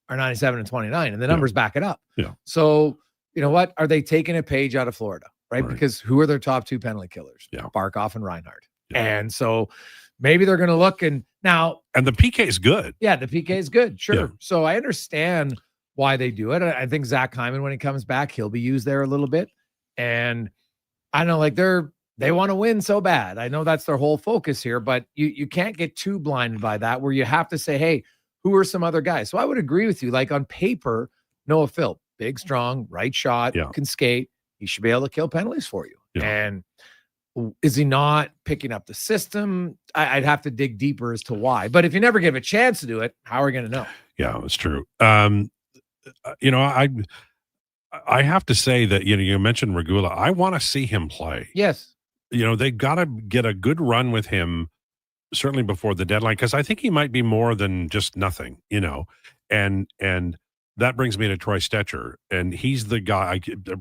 are 97 and 29, and the numbers back it up. Yeah. So, you know what? Are they taking a page out of Florida, right? Because who are their top 2 penalty killers? Yeah. Barkov and Reinhart. Yeah. And so maybe they're going to look and the PK is good. Yeah, the PK is good. Sure. Yeah. So I understand why they do it. I think Zach Hyman, when he comes back, he'll be used there a little bit. And I know, like they want to win so bad. I know that's their whole focus here, but you can't get too blinded by that, where you have to say, hey, who are some other guys? So I would agree with you. Like on paper, Noah Philp, big, strong, right shot, can skate. He should be able to kill penalties for you. Yeah. And is he not picking up the system? I'd have to dig deeper as to why. But if you never give a chance to do it, how are we going to know? Yeah, it's true. I have to say that, you mentioned Regula. I want to see him play. Yes. They got to get a good run with him, certainly before the deadline, because I think he might be more than just nothing, and that brings me to Troy Stetcher, and he's the guy. The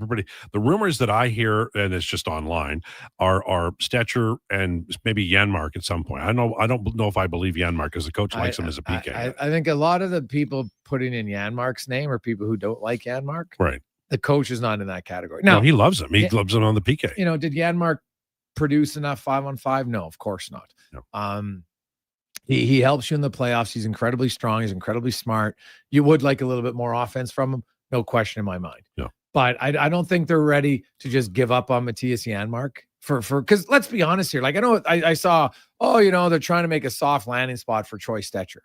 rumors that I hear, and it's just online, are Stetcher and maybe Janmark at some point. I don't know if I believe Janmark, because the coach likes him as a PK. I think a lot of the people putting in Janmark's name are people who don't like Janmark. Right. The coach is not in that category. No, he loves him. He loves him on the PK. Did Janmark produce enough 5-on-5? No, of course not. No. He helps you in the playoffs. He's incredibly strong. He's incredibly smart. You would like a little bit more offense from him, no question in my mind. No. But I don't think they're ready to just give up on Matthias Janmark for because let's be honest here. Like I saw, they're trying to make a soft landing spot for Troy Stetcher.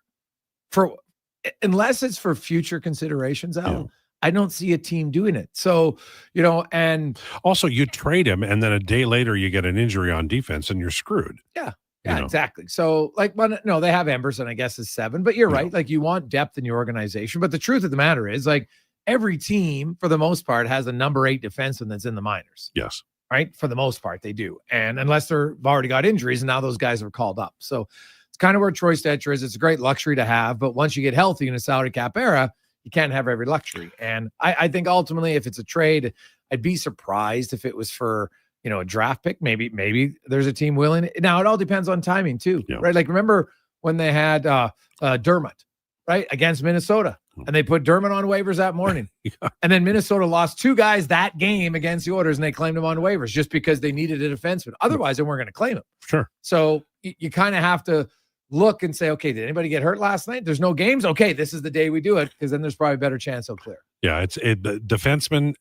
Unless it's for future considerations, Al, I don't see a team doing it. So, and also you trade him, and then a day later you get an injury on defense and you're screwed. Yeah. Yeah, exactly. So, they have Emberson, I guess, is 7, but you're right. Like, you want depth in your organization. But the truth of the matter is, like, every team, for the most part, has a number 8 defenseman that's in the minors. Yes. Right? For the most part, they do. And unless they've already got injuries, and now those guys are called up. So, it's kind of where Troy Stetcher is. It's a great luxury to have. But once you get healthy in a salary cap era, you can't have every luxury. And I think ultimately, if it's a trade, I'd be surprised if it was for a draft pick. Maybe there's a team willing. Now, it all depends on timing too, right? Like, remember when they had Dermott, right, against Minnesota. And they put Dermott on waivers that morning. And then Minnesota lost 2 guys that game against the Oilers, and they claimed him on waivers just because they needed a defenseman. Otherwise, they weren't going to claim him. Sure. So you kind of have to look and say, okay, did anybody get hurt last night? There's no games. Okay, this is the day we do it, because then there's probably a better chance they'll clear. Yeah, the defensemen,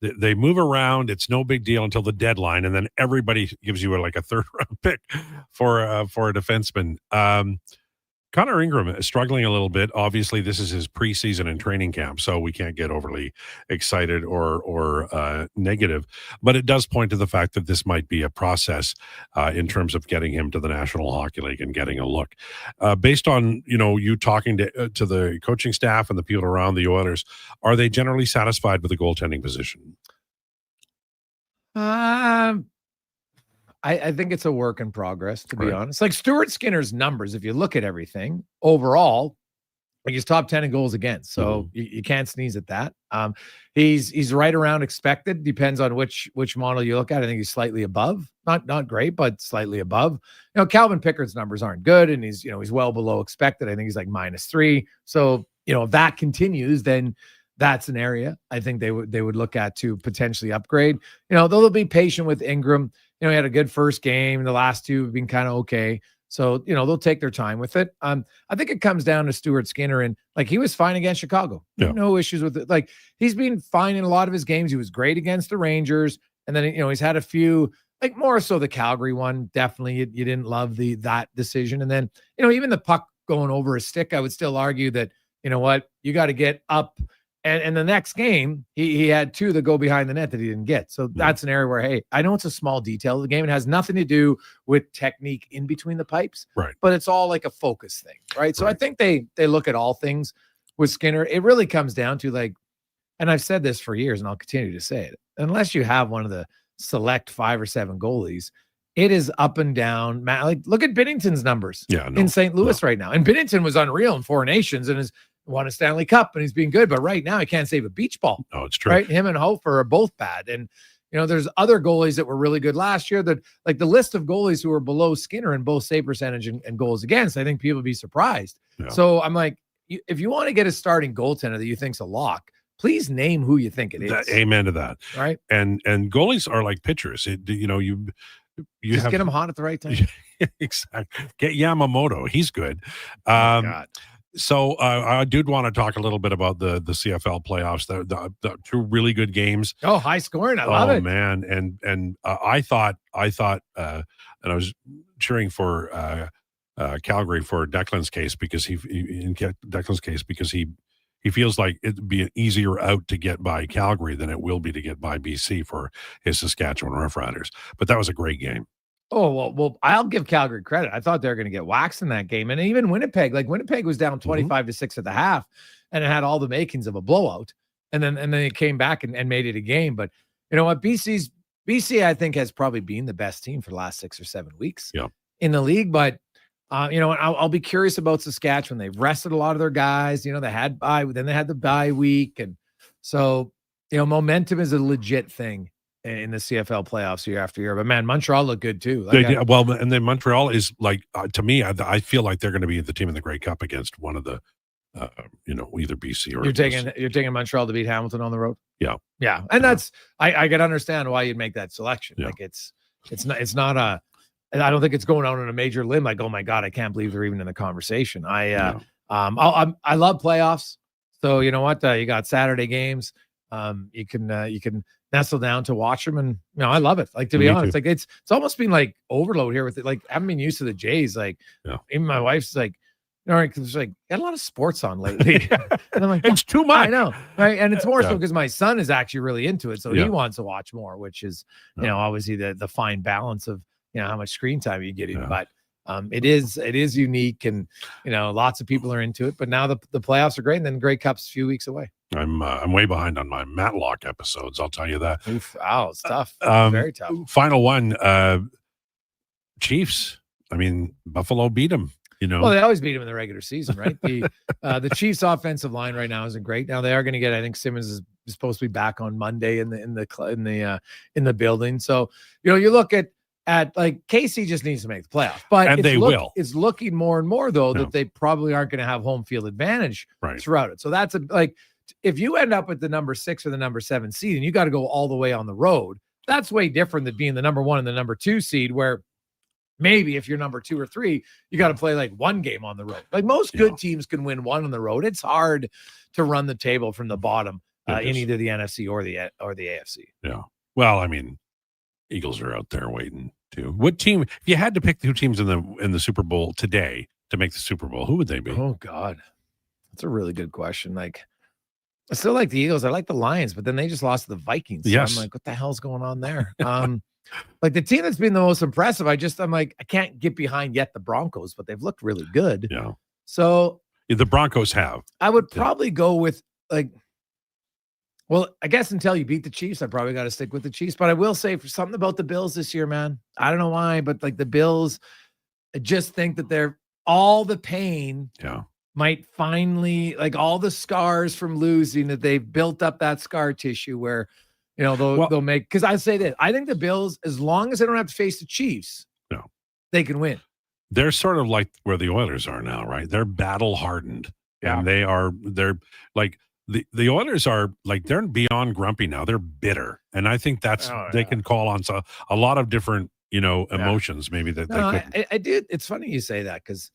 they move around. It's no big deal until the deadline, and then everybody gives you like a 3rd round pick for a defenseman. Connor Ingram is struggling a little bit. Obviously, this is his preseason and training camp, so we can't get overly excited or negative. But it does point to the fact that this might be a process in terms of getting him to the National Hockey League and getting a look. Based on you talking to the coaching staff and the people around the Oilers, are they generally satisfied with the goaltending position? I think it's a work in progress, to be honest. Like Stuart Skinner's numbers, if you look at everything overall, like he's top 10 in goals against. So you can't sneeze at that. He's right around expected. Depends on which model you look at. I think he's slightly above. Not great, but slightly above. Calvin Pickard's numbers aren't good, and he's well below expected. I think he's like -3. So if that continues, then that's an area I think they would look at to potentially upgrade. They'll be patient with Ingram. He had a good first game. The last 2 have been kind of okay. So, they'll take their time with it. I think it comes down to Stuart Skinner, and like he was fine against Chicago. Yeah. No issues with it. Like he's been fine in a lot of his games. He was great against the Rangers. And then, he's had a few, like more so the Calgary one. Definitely you didn't love that decision. And then, even the puck going over his stick, I would still argue that, you got to get up. And the next game, he had 2 that go behind the net that he didn't get. So that's an area where, hey, I know it's a small detail of the game. It has nothing to do with technique in between the pipes. Right. But it's all like a focus thing, right? So I think they look at all things with Skinner. It really comes down to like, and I've said this for years, and I'll continue to say it, unless you have one of the select 5 or 7 goalies, it is up and down. Like, look at Binnington's numbers in St. Louis right now. And Binnington was unreal in 4 Nations and has won a Stanley Cup, and he's been good. But right now, he can't save a beach ball. No, it's true. Right? Him and Hofer are both bad. And, there's other goalies that were really good last year that, like the list of goalies who were below Skinner in both save percentage and goals against, I think people would be surprised. Yeah. So I'm like, if you want to get a starting goaltender that you think's a lock, please name who you think it is. Amen to that. Right. And goalies are like pitchers. You just get them hot at the right time. Exactly. Get Yamamoto. He's good. God. So I did want to talk a little bit about the CFL playoffs. The 2 really good games. Oh, high scoring! I love it. Oh man, and I thought, and I was cheering for Calgary for Declan's case because he feels like it'd be an easier out to get by Calgary than it will be to get by BC for his Saskatchewan Roughriders. But that was a great game. Oh, well, I'll give Calgary credit. I thought they were going to get waxed in that game. And even Winnipeg was down 25-6 at the half, and it had all the makings of a blowout. And then it came back and made it a game. But you know what? BC, I think, has probably been the best team for the last 6 or 7 weeks in the league. But, I'll be curious about Saskatchewan. They've rested a lot of their guys. They had then they had the bye week. And so, momentum is a legit thing in the CFL playoffs year after year. But man, Montreal looked good too. And then Montreal is like, to me, I feel like they're going to be the team in the Grey Cup against one of the, either BC or you're taking Montreal to beat Hamilton on the road. Yeah. And that's, I can understand why you'd make that selection. Yeah. Like it's not I don't think it's going out on a major limb. Like, oh my God, I can't believe they're even in the conversation. I love playoffs. So you know what? You got Saturday games. You can nestle down to watch them, and I love it. Like, to be honest, like it's almost been like overload here with it. Like, I haven't been used to the Jays. Like, even my wife's like, it's like got a lot of sports on lately, and I'm like, it's too much. I know, right? And it's more so because my son is actually really into it, so he wants to watch more, which is obviously the fine balance of how much screen time you get in, but. It is unique, and lots of people are into it. But now the playoffs are great, and then Grey Cup's a few weeks away. I'm way behind on my Matlock episodes. I'll tell you that. Oof, wow, it's tough. Very tough. Final one, Chiefs. I mean, Buffalo beat them. Well, they always beat them in the regular season, right? The Chiefs' offensive line right now isn't great. Now they are going to get. I think Simmons is supposed to be back on Monday in the building. So you look at at like KC just needs to make the playoff, but And they will. It's looking more and more though that they probably aren't going to have home field advantage throughout it. So that's like if you end up with the number 6 or the number 7 seed and you got to go all the way on the road, that's way different than being the number 1 and the number 2 seed where maybe if you're number 2 or 3, you got to play like one game on the road. Like most good teams can win one on the road. It's hard to run the table from the bottom in either the NFC or the AFC. Yeah. Well, I mean, Eagles are out there waiting too. What team? If you had to pick 2 teams in the Super Bowl today to make the Super Bowl, who would they be? Oh God, that's a really good question. Like, I still like the Eagles. I like the Lions, but then they just lost to the Vikings. So Yes. I'm like, what the hell's going on there? Like the team that's been the most impressive. I'm like, I can't get behind yet the Broncos, but they've looked really good. Yeah. So The Broncos have. I would probably go with like. Well, I guess until you beat the Chiefs, I probably got to stick with the Chiefs. But I will say for something about the Bills this year, man. I don't know why, but like the Bills, I just think that they're all the pain. Yeah. Might finally like all the scars from losing that they've built up that scar tissue where, you know, they'll make. Because I say that I think the Bills, as long as they don't have to face the Chiefs, they can win. They're sort of like where the Oilers are now, right? They're battle hardened, and they're like. The Oilers are like they're beyond grumpy now. They're bitter, and I think that's they can call on a lot of different emotions. Maybe that I do. It's funny you say that because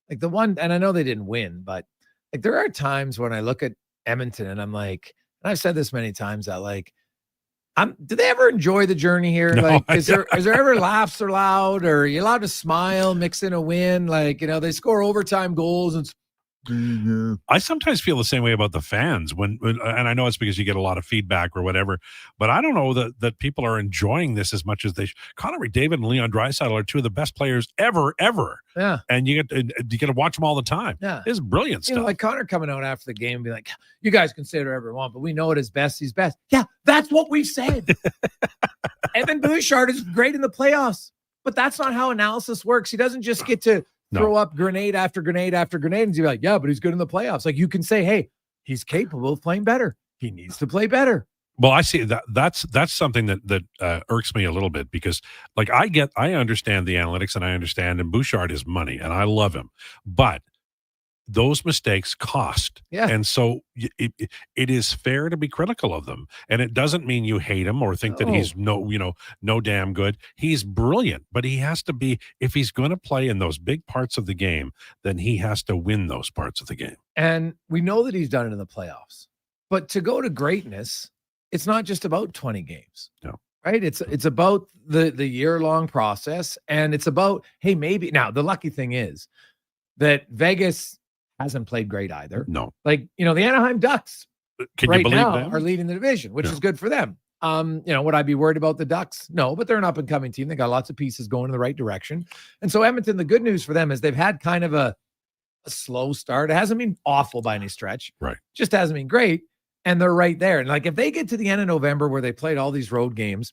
like the one, and I know they didn't win, but like there are times when I look at Edmonton and I'm like, and I've said this many times that like, do they ever enjoy the journey here? No, like, is there ever laughs are loud, or are you allowed to smile, mix in a win? Like, they score overtime goals and. I sometimes feel the same way about the fans when and I know it's because you get a lot of feedback or whatever, but I don't know that people are enjoying this as much as they Connor McDavid and Leon Draisaitl are 2 of the best players ever. Yeah. And you get to watch them all the time. Yeah. It's brilliant stuff. Like Connor coming out after the game and be like, you guys can say whatever you want, but we know it is best. He's best. Yeah, that's what we've said. Evan Bouchard is great in the playoffs, but that's not how analysis works. He doesn't just get to throw up grenade after grenade after grenade and be like, yeah, but he's good in the playoffs. Like you can say, hey, he's capable of playing better. He needs to play better. Well, I see that's something that irks me a little bit because like I understand the analytics and I understand and Bouchard is money and I love him, but those mistakes cost. Yeah. And so it is fair to be critical of them. And it doesn't mean you hate him or think that he's no damn good. He's brilliant, but he has to be, if he's going to play in those big parts of the game, then he has to win those parts of the game. And we know that he's done it in the playoffs. But to go to greatness, it's not just about 20 games. No. Right? It's about the year-long process. And it's about, hey, maybe now the lucky thing is that Vegas hasn't played great either. No. Like, the Anaheim Ducks Can right you believe now that? are leading the division, which is good for them. Would I be worried about the Ducks? No, but they're an up-and-coming team. They got lots of pieces going in the right direction. And so Edmonton, the good news for them is they've had kind of a slow start. It hasn't been awful by any stretch. Right. Just hasn't been great. And they're right there. And like if they get to the end of November where they played all these road games,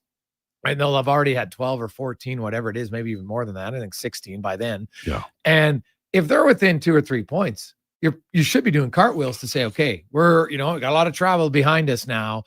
and they'll have already had 12 or 14, whatever it is, maybe even more than that. I think 16 by then. Yeah. And if they're within 2 or 3 points, you should be doing cartwheels to say, okay, we're, we got a lot of travel behind us now,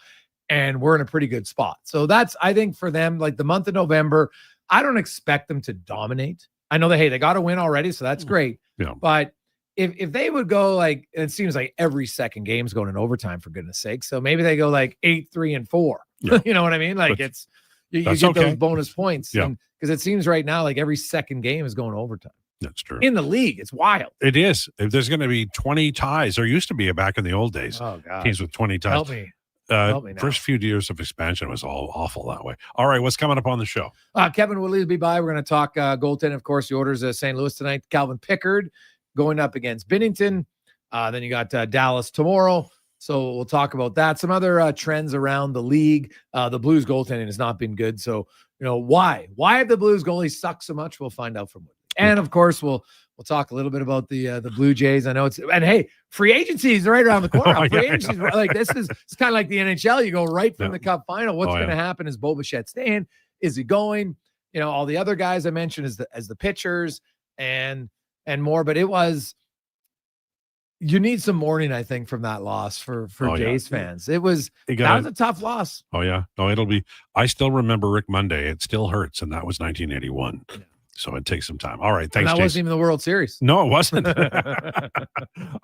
and we're in a pretty good spot. So that's, I think for them, like the month of November, I don't expect them to dominate. I know that, hey, they got to win already, so that's great. Yeah. But if they would go like, it seems like every second game's going in overtime, for goodness sake. So maybe they go like 8-3-4. Yeah. You know what I mean? Like it's, you get those bonus points. Yeah. Because it seems right now, like every second game is going overtime. That's true. In the league, it's wild. It is. If there's going to be 20 ties, there used to be back in the old days. Oh, God. Teams with 20 ties. Help me now. First few years of expansion was all awful that way. All right, what's coming up on the show? Kevin Woodley will be by. We're going to talk goaltending. Of course, the Oilers St. Louis tonight. Calvin Pickard going up against Binnington. Then you got Dallas tomorrow. So we'll talk about that. Some other trends around the league. The Blues goaltending has not been good. So, why? Why have the Blues goalies sucked so much? We'll find out from Woodley. And of course, we'll talk a little bit about the Blue Jays. I know hey, free agency is right around the corner. Free agency, like it's kind of like the NHL. You go right from the Cup final. What's going to happen? Is Bo Bichette staying? Is he going? All the other guys I mentioned as the pitchers and more. But it was You need some mourning, I think, from that loss for Jays fans. That was a tough loss. Oh yeah. No, it'll be. I still remember Rick Monday. It still hurts, and that was 1981. Yeah. So it takes some time. All right, thanks. And that Jason. wasn't even the World Series. No, it wasn't. All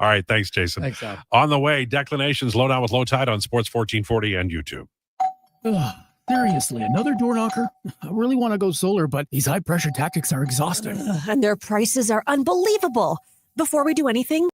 right, thanks, Jason. Thanks, Al. On the way, Declanations Lowdown with Lowetide on Sports 1440 and YouTube. Seriously, another door knocker? I really want to go solar, but these high pressure tactics are exhausting. And their prices are unbelievable. Before we do anything,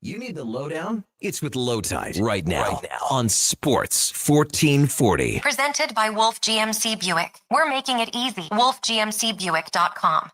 You need the lowdown? It's with Lowetide right now on Sports 1440. Presented by Wolf GMC Buick. We're making it easy. WolfGMCBuick.com.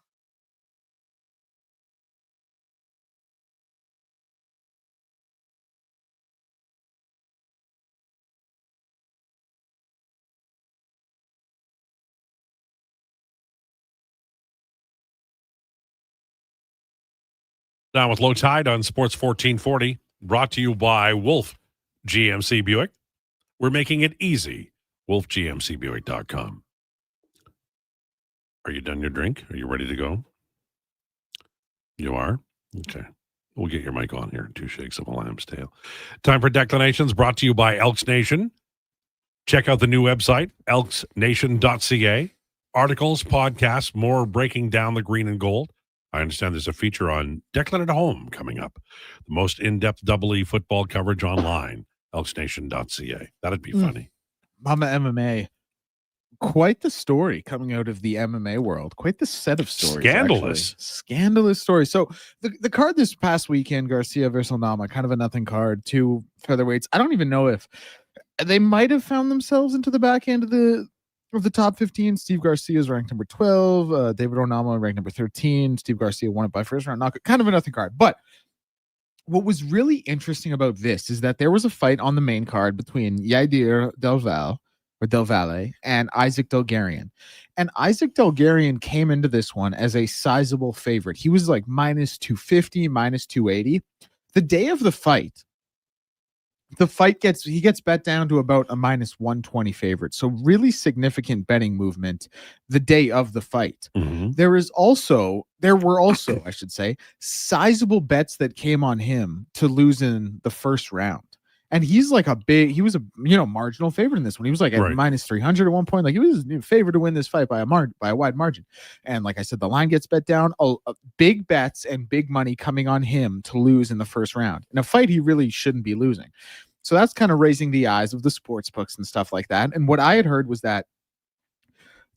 Down with Lowetide on Sports 1440, brought to you by Wolf GMC Buick. We're making it easy. WolfGMCBuick.com. Are you done your drink? Are you ready to go? You are? Okay. We'll get your mic on here. 2 shakes of a lamb's tail. Time for Declanations, brought to you by Elks Nation. Check out the new website, elksnation.ca. Articles, podcasts, more breaking down the green and gold. I understand there's a feature on Declan at Home coming up. The most in-depth double E football coverage online, elksnation.ca. That'd be funny. Mama MMA. Quite the story coming out of the MMA world. Quite the set of stories. Scandalous. Actually. Scandalous story. So the card this past weekend, Garcia versus Nama, kind of a nothing card. 2 featherweights. I don't even know if they might have found themselves into the back end of the top 15. Steve Garcia is ranked number 12. David Onama ranked number 13. Steve Garcia won it by first round knockout. Kind of a nothing card. But what was really interesting about this is that there was a fight on the main card between Yadir Del Valle and Isaac Delgarian. And Isaac Delgarian came into this one as a sizable favorite. He was like minus 250, minus 280. The day of the fight, the fight gets bet down to about a -120 favorite. So really significant betting movement the day of the fight. There were also, I should say, sizable bets that came on him to lose in the first round. And he's like he was a marginal favorite in this one. He was like at -300 at one point. Like he was favored to win this fight by a wide margin. And like I said, the line gets bet down. Big bets and big money coming on him to lose in the first round in a fight he really shouldn't be losing. So that's kind of raising the eyes of the sports books and stuff like that. And what I had heard was that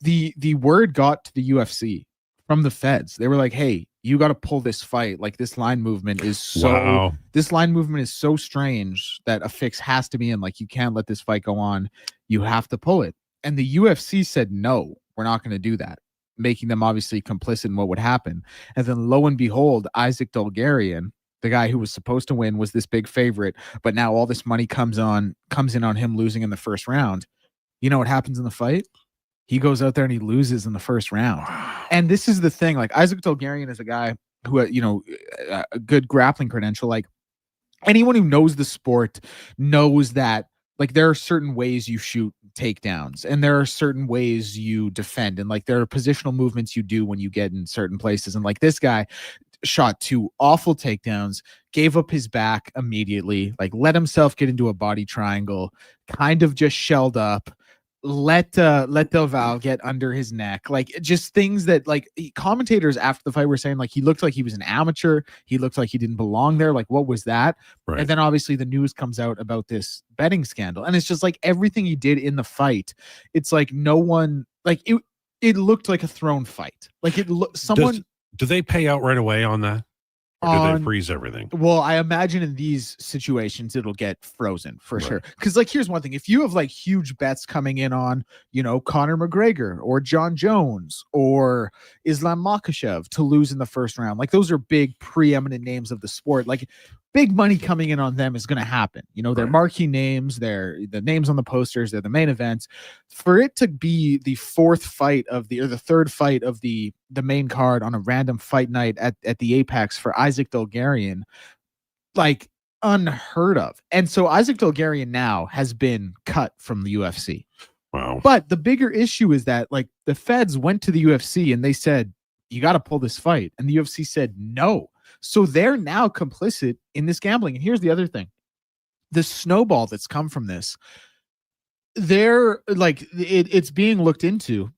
the word got to the UFC from the feds. They were like, "Hey, you got to pull this fight. Like this line movement is so strange that a fix has to be in. Like you can't let this fight go on. You have to pull it." And the UFC said, "No, we're not going to do that," making them obviously complicit in what would happen. And then lo and behold, Isaac Dulgarian, the guy who was supposed to win, was this big favorite, but now all this money comes in on him losing in the first round. You know what happens in the fight? He goes out there and he loses in the first round. And this is the thing, like Isaac Dulgarian is a guy who, a good grappling credential. Like anyone who knows the sport knows that like there are certain ways you shoot takedowns and there are certain ways you defend. And like there are positional movements you do when you get in certain places. And like this guy shot 2 awful takedowns, gave up his back immediately, like let himself get into a body triangle, kind of just shelled up, let Del Val get under his neck, like just things that like commentators after the fight were saying like he looked like he was an amateur, he looked like he didn't belong there, like what was that? Right. And then obviously the news comes out about this betting scandal, and it's just like everything he did in the fight, it's like no one, like it looked like a thrown fight, like it someone. Do they pay out right away on that? Or do they freeze everything? Well, I imagine in these situations it'll get frozen for sure. Because like here's one thing: if you have like huge bets coming in on, Conor McGregor or John Jones or Islam Makhachev to lose in the first round, like those are big preeminent names of the sport. Like big money coming in on them is going to happen. They're marquee names, they're the names on the posters, they're the main events. For it to be the third fight of the main card on a random fight night at the Apex for Isaac Dulgarian, like unheard of. And so Isaac Dulgarian now has been cut from the UFC. Wow. But the bigger issue is that like the feds went to the UFC and they said, "You got to pull this fight." And the UFC said no. So they're now complicit in this gambling. And here's the other thing: the snowball that's come from this, they're like it's being looked into,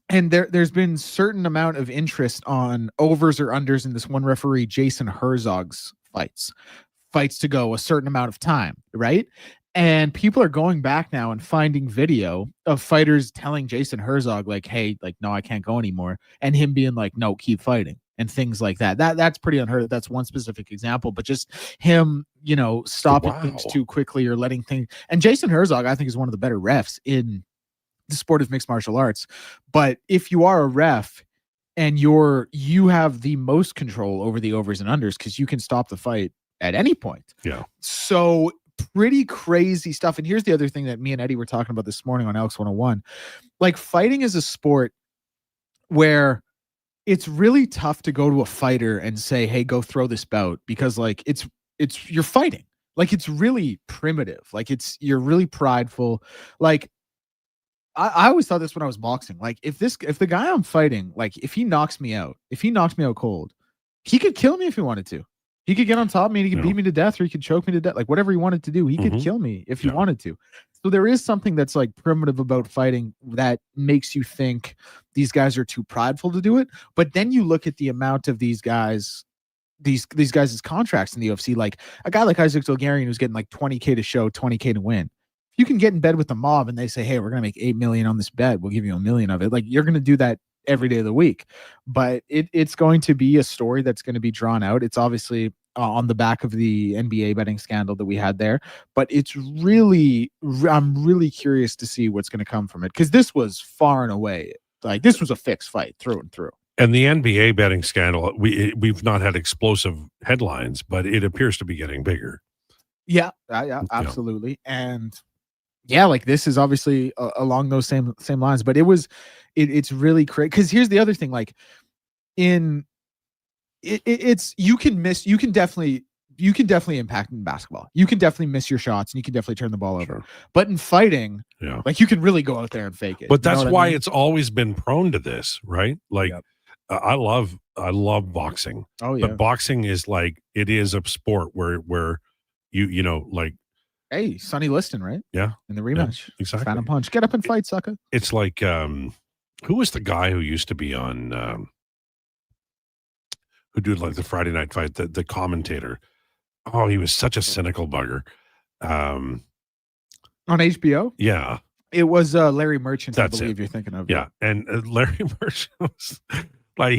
and there's been certain amount of interest on overs or unders in this one referee Jason Herzog's fights to go a certain amount of time, right? And people are going back now and finding video of fighters telling Jason Herzog like, "Hey, like no, I can't go anymore," and him being like, "No, keep fighting." And things like that. That's pretty unheard of. That's one specific example, but just him, stopping things too quickly or letting things. And Jason Herzog, I think, is one of the better refs in the sport of mixed martial arts. But if you are a ref and you have the most control over the overs and unders because you can stop the fight at any point. Yeah. So pretty crazy stuff. And here's the other thing that me and Eddie were talking about this morning on Alex 101. Like fighting is a sport where it's really tough to go to a fighter and say, "Hey, go throw this bout," because like it's you're fighting. Like it's really primitive. Like you're really prideful. Like I always thought this when I was boxing. Like if the guy I'm fighting, like if he knocks me out cold, he could kill me if he wanted to. He could get on top of me and he could beat me to death, or he could choke me to death. Like whatever he wanted to do, he could kill me if he wanted to. So there is something that's like primitive about fighting that makes you think these guys are too prideful to do it. But then you look at the amount of these guys' contracts in the UFC, like a guy like Isaac Dulgarian who's getting like $20K to show, $20K to win. If you can get in bed with the mob and they say, "Hey, we're gonna make $8 million on this bet, we'll give you $1 million of it," like you're gonna do that every day of the week. But it's going to be a story that's going to be drawn out. It's obviously on the back of the NBA betting scandal that we had there, but it's really, I'm really curious to see what's going to come from it, because this was far and away, like this was a fixed fight through and through. And the NBA betting scandal, we've not had explosive headlines, but it appears to be getting bigger. Yeah, absolutely. And yeah, like this is obviously along those same lines, but it's really crazy. Because here's the other thing, like it's you can definitely you can definitely impact in basketball. You can definitely miss your shots and you can definitely turn the ball over. But in fighting, like you can really go out there and fake it. But that's why I mean? it's always been prone to this, right? Like I love boxing. Oh yeah. But boxing is like, it is a sport where you know, like, hey, Sonny Liston, right? Yeah. In the rematch. Yeah, exactly. Phantom punch. Get up and fight, sucker. It's like who was the guy who used to be on who did like the Friday night fight, the commentator? Oh, he was such a cynical bugger. On HBO? Yeah. It was Larry Merchant, That's I believe it. you're thinking of. Yeah. And Larry Merchant was like,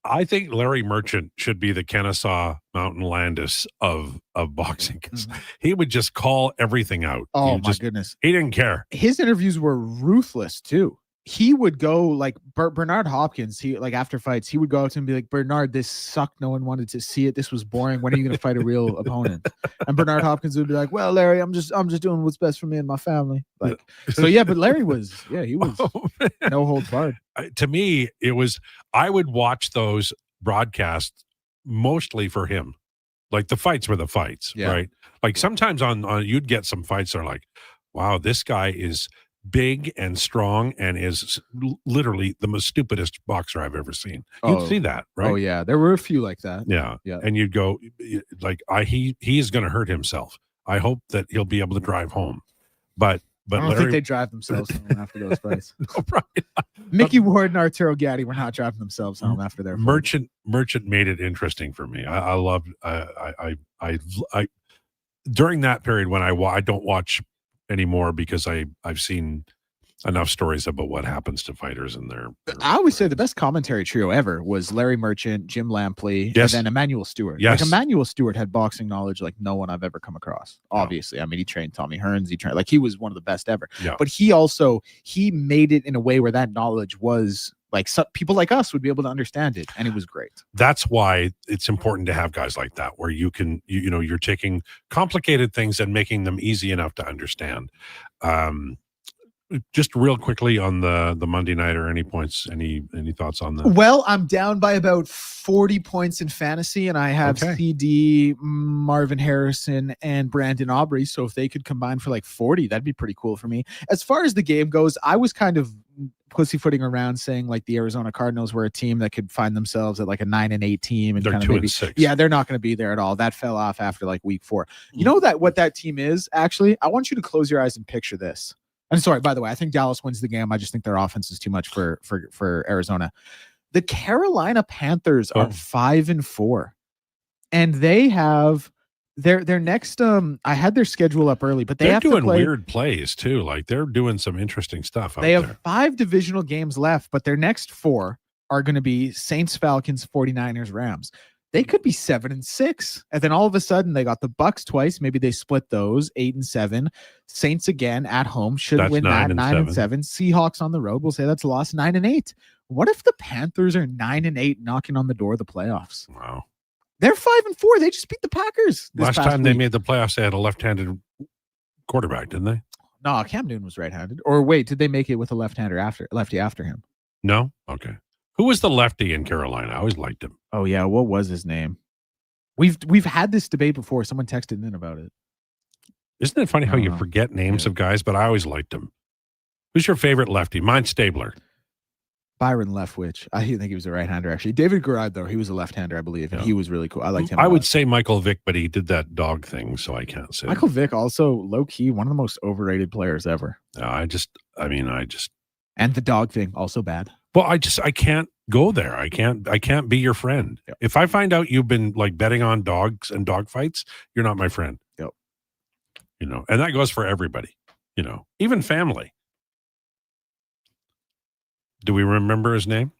I think Larry Merchant should be the Kennesaw Mountain Landis of boxing, because he would just call everything out. Oh my goodness. He didn't care. His interviews were ruthless too. He would go like Bernard Hopkins. He like after fights, he would go up to him and be like, "Bernard, this sucked. No one wanted to see it. This was boring. When are you going to fight a real opponent?" And Bernard Hopkins would be like, "Well, Larry, I'm just doing what's best for me and my family." Like, so yeah. But Larry was, he was no holds barred. To me, it was, I would watch those broadcasts mostly for him. Like the fights were the fights, right? Like sometimes on you'd get some fights that are like, wow, this guy is big and strong and is literally the most stupidest boxer I've ever seen. You'd see that, right? Oh yeah, there were a few like that. Yeah. And you'd go like, he is going to hurt himself. I hope that he'll be able to drive home. But I don't Larry, think they drive themselves home after those fights. No, probably not. Mickey Ward and Arturo Gatti were not driving themselves home after their fight. Merchant made it interesting for me. I loved I during that period when I don't watch anymore because I've seen enough stories about what happens to fighters in their I always say the best commentary trio ever was Larry Merchant, Jim Lampley, Yes. and then Emmanuel Stewart. Yes. Like Emmanuel Stewart had boxing knowledge like no one I've ever come across. Obviously. I mean, he trained Tommy Hearns, he was one of the best ever. Yeah. But he made it in a way where that knowledge was like people like us would be able to understand it, and it was great. That's why it's important to have guys like that, where you can, you're taking complicated things and making them easy enough to understand. Just real quickly on the Monday night, or any points, any thoughts on that? Well, I'm down by about 40 points in fantasy, and I have CD, Marvin Harrison, and Brandon Aubrey. So if they could combine for like 40, that'd be pretty cool for me. As far as the game goes, I was kind of pussyfooting around saying like the Arizona Cardinals were a team that could find themselves at like a 9-8 team, and They're kind of 2-6. Yeah, they're not going to be there at all. That fell off after like week 4. You know what that team is? Actually, I want you to close your eyes and picture this. I'm sorry, by the way, I think Dallas wins the game. I just think their offense is too much for Arizona. The Carolina Panthers are 5-4, and they have their next. I had their schedule up early, but they're have doing to play weird plays too. Like they're doing some interesting stuff. They have there. 5 divisional games left, but their next 4 are going to be Saints, Falcons, 49ers, Rams. They could be 7-6, and then all of a sudden they got the Bucks twice. Maybe they split those 8-7. Saints again at home should win that 9-7. Seahawks on the road. We'll say that's a loss 9-8. What if the Panthers are 9-8, knocking on the door of the playoffs? Wow, they're 5-4. They just beat the Packers. Last time they made the playoffs, they had a left-handed quarterback, didn't they? No, Cam Newton was right-handed. Or wait, did they make it with a lefty after him? No. Okay. Who was the lefty in Carolina? I always liked him. Oh yeah, what was his name? We've had this debate before. Someone texted in about it. Isn't it funny how you forget names of guys? But I always liked him. Who's your favorite lefty? Mine's Stabler. Byron Leftwich. I think he was a right-hander actually. David Garrard though, he was a left-hander, I believe, and he was really cool. I liked him. I would say Michael Vick, but he did that dog thing, so I can't say. Michael Vick also low-key one of the most overrated players ever. I just. And the dog thing also bad. Well, I can't go there. I can't be your friend. Yep. If I find out you've been like betting on dogs and dog fights, you're not my friend. Yep. And that goes for everybody, even family. Do we remember his name?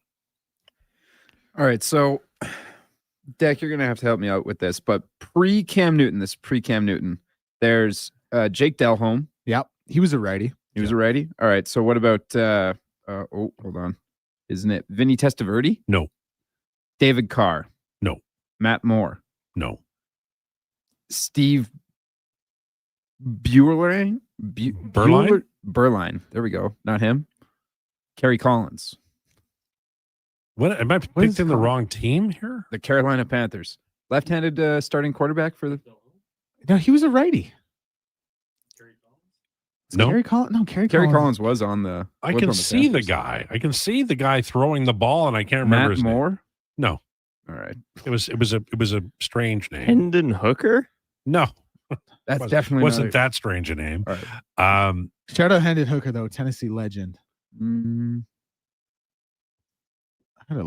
All right. So, Deck, you're going to have to help me out with this, but pre-Cam Newton, there's Jake Delhomme. Yep. He was a righty. He was a righty. All right. So what about, hold on. Isn't it Vinny Testaverde? No. David Carr? No. Matt Moore? No. Steve Burline? Burline. There we go. Not him. Kerry Collins. What am I picked in the wrong team here? The Carolina Panthers. left-handed starting quarterback for the. No, he was a righty. No, Kerry Collins. Kerry Collins was on the. I was can on the see the Panthers. guy. I can see the guy throwing the ball, and I can't remember Matt his name. Moore. No. All right. It was a strange name. Hendon Hooker. No, That's definitely wasn't that strange a name. All right. Shout out Hendon Hooker though, Tennessee legend. Mm, I gotta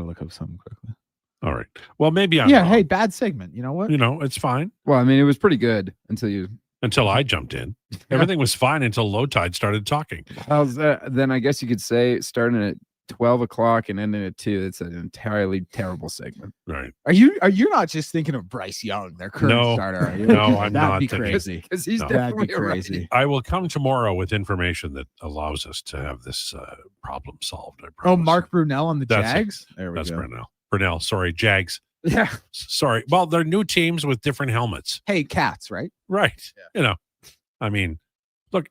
look up something quickly. All right. Well, maybe I'm Yeah. wrong. Hey, bad segment. You know what? It's fine well, I mean, it was pretty good until I jumped in. Everything was fine until Lowetide started talking. How's that? Then I guess you could say starting at 12 o'clock and ending at 2. It's an entirely terrible segment. Right. Are you not just thinking of Bryce Young, their current starter? Are you? No, I'm That'd not be thinking- crazy. Because he's No. That'd be definitely crazy. I will come tomorrow with information that allows us to have this problem solved. I Oh, promise. Mark Brunell on the That's it. Jags. There we That's go. Brunell. Sorry, Jags. Yeah. Sorry. Well, they're new teams with different helmets. Hey, Cats, right? Right. I mean, look,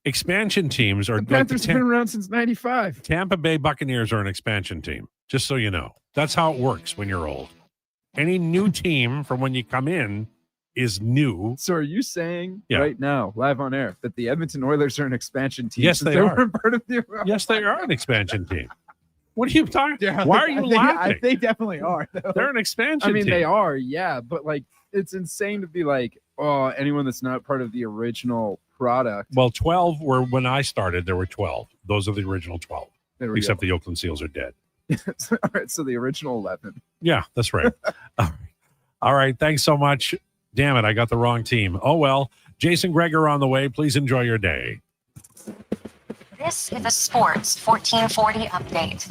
expansion teams are The Panthers have been around since 95. Tampa Bay Buccaneers are an expansion team, just so you know. That's how it works when you're old. Any new team from when you come in is new. So are you saying Yeah. right now, live on air, that the Edmonton Oilers are an expansion team? Yes, since they are. weren't part of the Yes, they are an expansion team. What are you talking? Yeah, Why are you laughing? They definitely are. Though. They're an expansion I mean, team. they are, yeah, but like it's insane to be like, oh, anyone that's not part of the original product. Well, 12 were when I started. There were 12. Those are the original 12. There we Except the Oakland Seals are dead. All right, so the original 11. Yeah, that's right. All right. Thanks so much. Damn it, I got the wrong team. Oh well. Jason Krueger on the way. Please enjoy your day. This is a Sports 1440 update.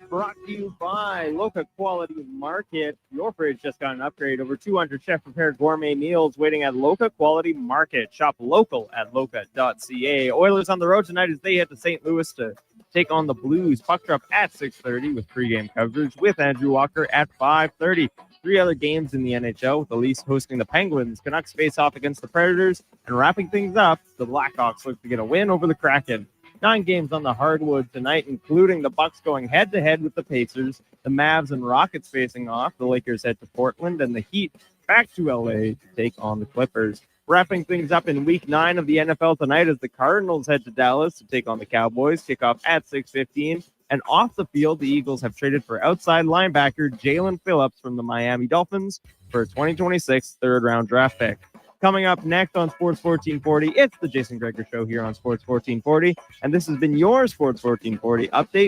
Brought to you by Loca Quality Market. Your fridge just got an upgrade. Over 200 chef-prepared gourmet meals waiting at Loca Quality Market. Shop local at loca.ca. Oilers on the road tonight as they head to St. Louis to take on the Blues. Puck drop at 6:30 with pregame coverage with Andrew Walker at 5:30. 3 other games in the NHL, with the Leafs hosting the Penguins. Canucks face off against the Predators. And wrapping things up, the Blackhawks look to get a win over the Kraken. 9 games on the hardwood tonight, including the Bucks going head-to-head with the Pacers, the Mavs and Rockets facing off, the Lakers head to Portland, and the Heat back to LA to take on the Clippers. Wrapping things up in Week 9 of the NFL tonight as the Cardinals head to Dallas to take on the Cowboys. Kickoff at 6:15. And off the field, the Eagles have traded for outside linebacker Jalen Phillips from the Miami Dolphins for a 2026 third-round draft pick. Coming up next on Sports 1440, it's the Jason Krueger Show here on Sports 1440. And this has been your Sports 1440 update.